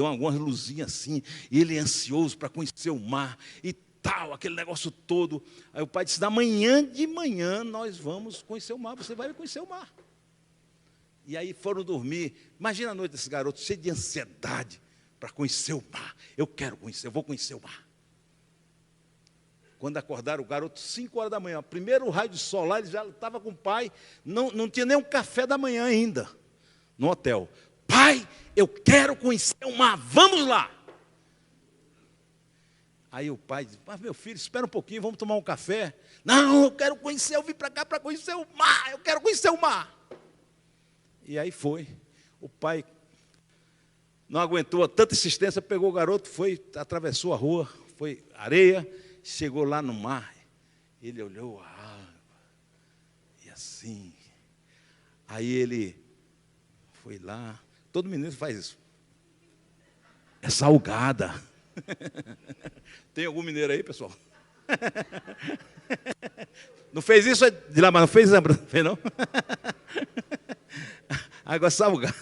algumas luzinhas assim. E ele ansioso para conhecer o mar e tal, aquele negócio todo. Aí o pai disse, da manhã de manhã nós vamos conhecer o mar, você vai conhecer o mar. E aí foram dormir. Imagina a noite desse garoto cheio de ansiedade para conhecer o mar. Eu quero conhecer, eu vou conhecer o mar. Quando acordaram o garoto, 5 horas da manhã, primeiro raio de sol lá, ele já estava com o pai, não tinha nem um café da manhã ainda, no hotel. Pai, eu quero conhecer o mar, vamos lá. Aí o pai disse, mas meu filho, espera um pouquinho, vamos tomar um café. Não, eu quero conhecer, eu vim para cá para conhecer o mar, eu quero conhecer o mar. E aí foi, o pai não aguentou tanta insistência, pegou o garoto, foi, atravessou a rua, foi areia, chegou lá no mar, ele olhou a água, e assim, aí ele foi lá, todo menino faz isso, é salgada. Tem algum mineiro aí, pessoal? Não fez isso de lá, mas não fez, não fez não? Água salgada.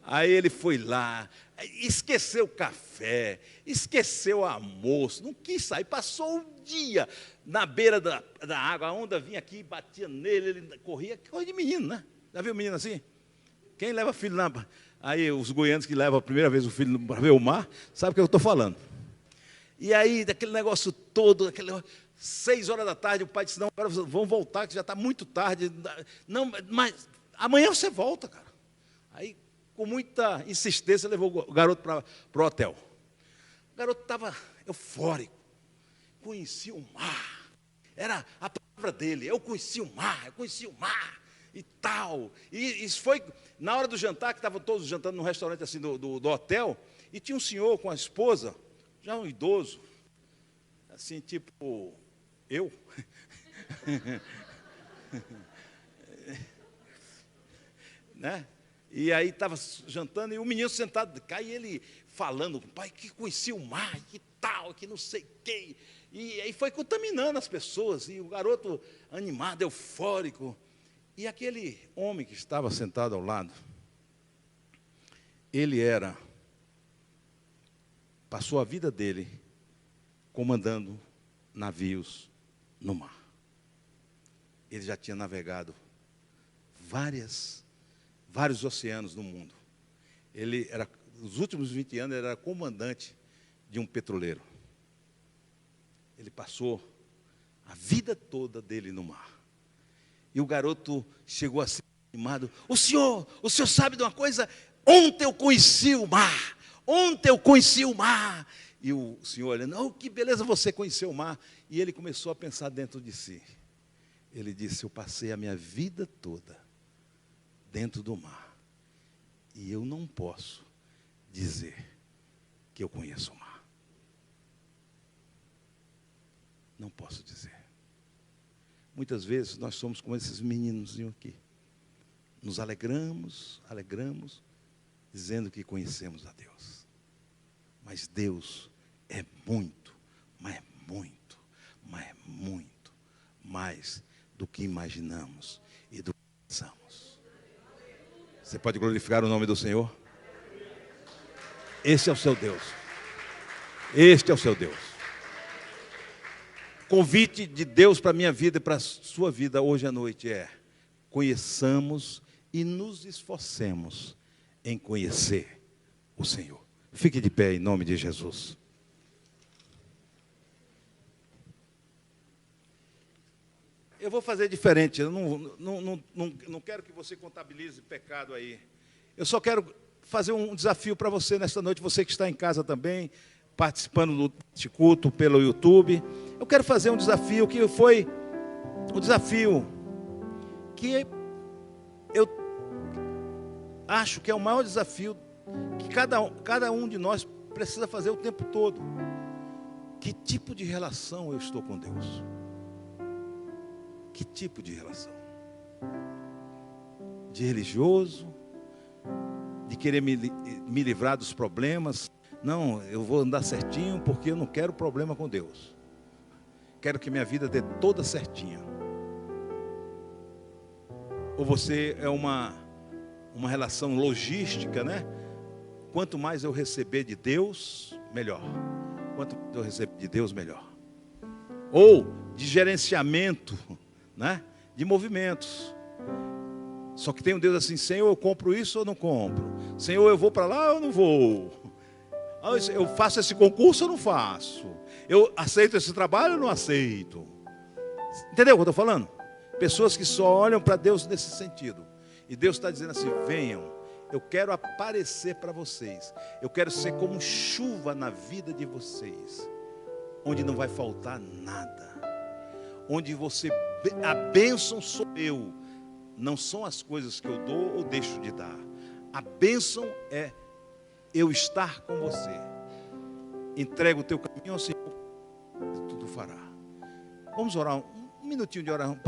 Aí ele foi lá, esqueceu o café, esqueceu o almoço, não quis sair, passou o dia na beira da água, a onda vinha aqui, batia nele, ele corria, coisa de menino, né? Já viu menino assim? Quem leva filho na... Aí os goianos que levam a primeira vez o filho para ver o mar, sabe o que eu estou falando. E aí, daquele negócio todo, 6 horas da tarde, o pai disse, não, agora vamos voltar, que já está muito tarde. Não, mas amanhã você volta, cara. Aí, com muita insistência, levou o garoto para o hotel. O garoto estava eufórico, conhecia o mar, era a palavra dele, eu conheci o mar e tal. E isso foi na hora do jantar, que estavam todos jantando num restaurante assim do hotel, e tinha um senhor com a esposa, já um idoso, assim, tipo, eu. Né? E aí estava jantando, e o menino sentado, cá, e ele falando, pai, que conhecia o mar, que tal, que não sei o quê. E aí foi contaminando as pessoas, e o garoto animado, eufórico. E aquele homem que estava sentado ao lado, ele passou a vida dele comandando navios no mar. Ele já tinha navegado vários oceanos no mundo. Nos últimos 20 anos, ele era comandante de um petroleiro. Ele passou a vida toda dele no mar. E o garoto chegou assim, animado. O senhor sabe de uma coisa? Ontem eu conheci o mar. E o senhor olhando, oh, que beleza você conheceu o mar. E ele começou a pensar dentro de si. Ele disse, eu passei a minha vida toda dentro do mar. E eu não posso dizer que eu conheço o mar. Não posso dizer. muitas vezes nós somos como esses meninos aqui. Nos alegramos, dizendo que conhecemos a Deus. Mas Deus é muito, mas é muito, mas é muito mais do que imaginamos e do que pensamos. Você pode glorificar o nome do Senhor? Este é o seu Deus. Este é o seu Deus. O convite de Deus para a minha vida e para a sua vida hoje à noite é: conheçamos e nos esforcemos em conhecer o Senhor. Fique de pé em nome de Jesus. Eu vou fazer diferente. Eu não quero que você contabilize pecado aí. Eu só quero fazer um desafio para você nesta noite, você que está em casa também, participando deste culto pelo YouTube. Eu quero fazer um desafio que foi um desafio que eu acho que é o maior desafio que cada um de nós precisa fazer o tempo todo. Que tipo de relação eu estou com Deus? Que tipo de relação? De religioso? De querer me livrar dos problemas? Não, eu vou andar certinho porque eu não quero problema com Deus. Quero que minha vida dê toda certinha. Ou você é uma relação logística, né? Quanto mais eu receber de Deus, melhor. Quanto mais eu receber de Deus, melhor. Ou de gerenciamento, né? De movimentos. Só que tem um Deus assim: Senhor, eu compro isso ou não compro? Senhor, eu vou para lá ou não vou? Eu faço esse concurso ou não faço? Eu aceito esse trabalho ou não aceito? Entendeu o que eu estou falando? Pessoas que só olham para Deus nesse sentido. E Deus está dizendo assim: venham, eu quero aparecer para vocês. Eu quero ser como chuva na vida de vocês, onde não vai faltar nada. Onde a bênção sou eu. Não são as coisas que eu dou ou deixo de dar. A bênção é eu estar com você. Entrega o teu caminho ao Senhor, tudo fará. Vamos orar um minutinho de oração.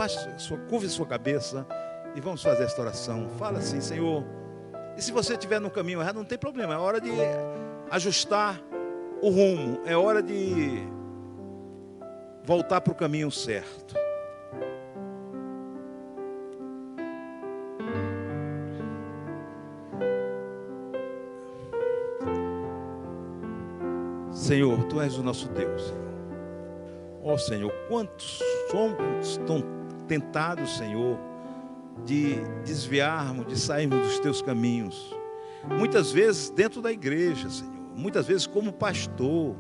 Curve sua cabeça e vamos fazer esta oração. Fala assim: Senhor, e se você estiver no caminho errado, não tem problema. É hora de ajustar o rumo. É hora de voltar para o caminho certo. Senhor, Tu és o nosso Deus, Senhor. Ó Senhor, quantos somos tão tentados, Senhor, de desviarmos, de sairmos dos Teus caminhos. Muitas vezes dentro da igreja, Senhor. Muitas vezes como pastor.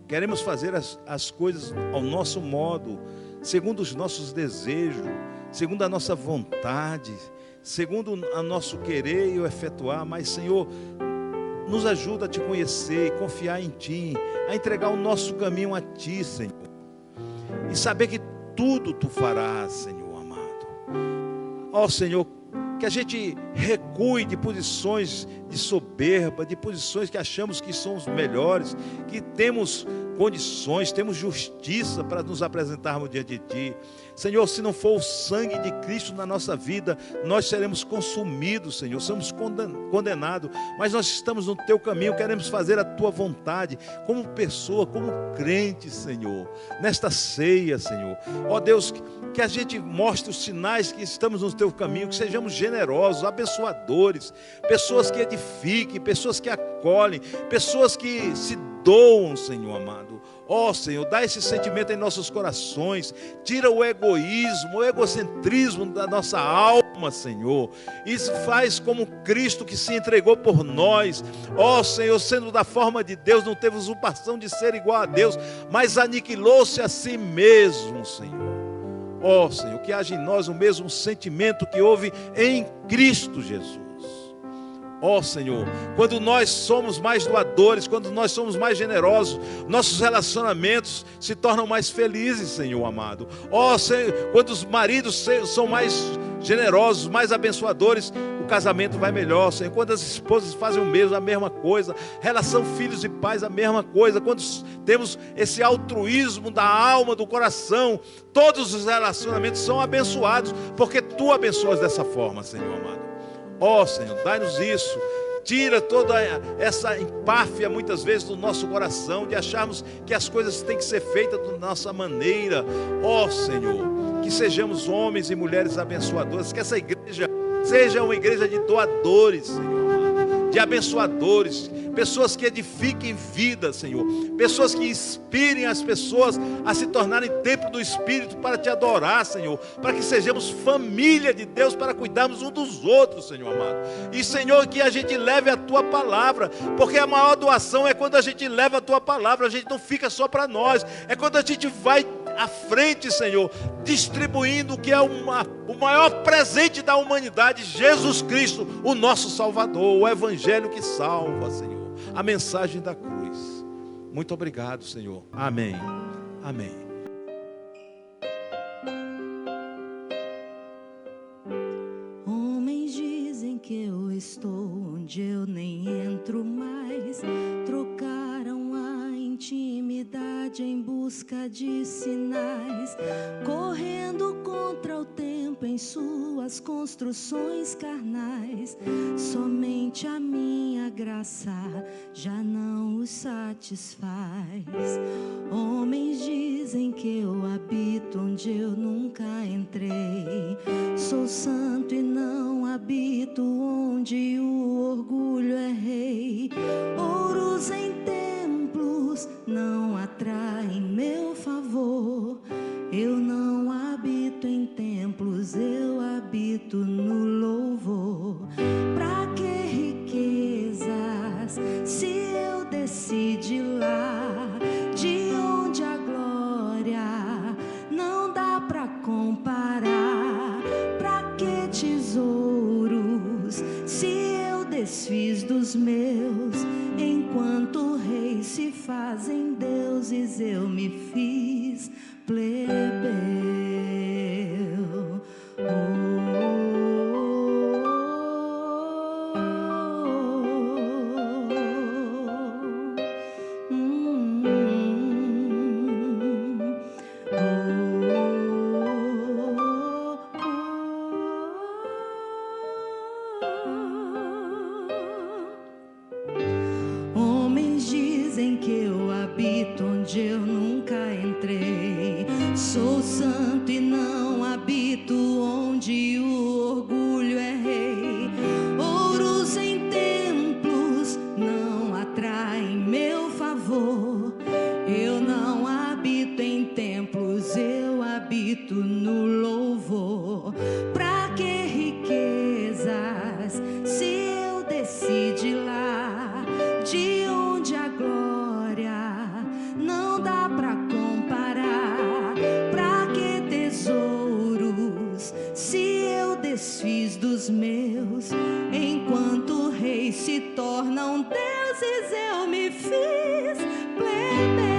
Queremos fazer as coisas ao nosso modo, segundo os nossos desejos, segundo a nossa vontade, segundo o nosso querer e o efetuar. Mas, Senhor, nos ajuda a Te conhecer e confiar em Ti, a entregar o nosso caminho a Ti, Senhor. E saber que tudo Tu farás, Senhor amado. Ó Senhor, que a gente recue de posições de soberba, de posições que achamos que são os melhores, que temos condições, temos justiça para nos apresentarmos diante de Ti. Senhor, se não for o sangue de Cristo na nossa vida, nós seremos consumidos, Senhor, somos condenados, mas nós estamos no Teu caminho, queremos fazer a Tua vontade, como pessoa, como crente, Senhor, nesta ceia, Senhor. Ó Deus, que a gente mostre os sinais que estamos no Teu caminho, que sejamos generosos, abençoadores, pessoas que edifiquem, pessoas que acolhem, pessoas que se doam, Senhor amado. Ó Senhor, dá esse sentimento em nossos corações, tira o egoísmo, o egocentrismo da nossa alma, Senhor. Isso faz como Cristo que se entregou por nós. Ó Senhor, sendo da forma de Deus, não teve usurpação de ser igual a Deus, mas aniquilou-se a si mesmo, Senhor. Ó Senhor, que haja em nós o mesmo sentimento que houve em Cristo Jesus. Ó Senhor, quando nós somos mais doadores, quando nós somos mais generosos, nossos relacionamentos se tornam mais felizes, Senhor amado. Ó Senhor, quando os maridos são mais generosos, mais abençoadores, o casamento vai melhor, Senhor. Quando as esposas fazem o mesmo, a mesma coisa. Relação filhos e pais, a mesma coisa. Quando temos esse altruísmo da alma, do coração, todos os relacionamentos são abençoados, porque Tu abençoas dessa forma, Senhor amado. Ó Senhor, dai-nos isso. Tira toda essa empáfia muitas vezes do nosso coração, de acharmos que as coisas têm que ser feitas da nossa maneira. Ó Senhor, que sejamos homens e mulheres abençoadores, que essa igreja seja uma igreja de doadores, Senhor, de abençoadores, pessoas que edifiquem vida, Senhor, pessoas que inspirem as pessoas a se tornarem templo do Espírito para Te adorar, Senhor, para que sejamos família de Deus, para cuidarmos uns dos outros, Senhor amado. E Senhor, que a gente leve a Tua palavra, porque a maior doação é quando a gente leva a Tua palavra, a gente não fica só para nós, é quando a gente vai à frente, Senhor, distribuindo o que é o maior presente da humanidade, Jesus Cristo, o nosso Salvador, o Evangelho que salva, Senhor, a mensagem da cruz. Muito obrigado, Senhor. Amém. Amém. Homens dizem que eu estou onde eu nem entro mais. Trocaram a intimidade em busca de sinais, correndo contra o tempo em suas construções carnais. Somente a minha graça já não os satisfaz. Homens dizem que eu habito onde eu nunca entrei. Sou santo e não habito onde o orgulho é rei. Ouros em templos não atraem meu favor. Eu não habito em templos, eu habito no louvor. Pra que riquezas, se eu desci de lá, de onde a glória não dá pra comparar? Pra que tesouros, se eu desfiz dos meus? Enquanto reis se fazem deuses, eu me fiz plebeu. Homens dizem que eu habito onde eu nunca entrei. Sou santo e não habito onde o orgulho é rei. Ouros em templos não atraem meu favor. Eu não habito em templos, eu habito no louvor. Pra que riquezas, se eu desci de lá, de onde a glória não dá pra comparar? Pra que tesouros, se eu desfiz dos meus? Enquanto reis se tornam deuses, eu me fiz plebeu.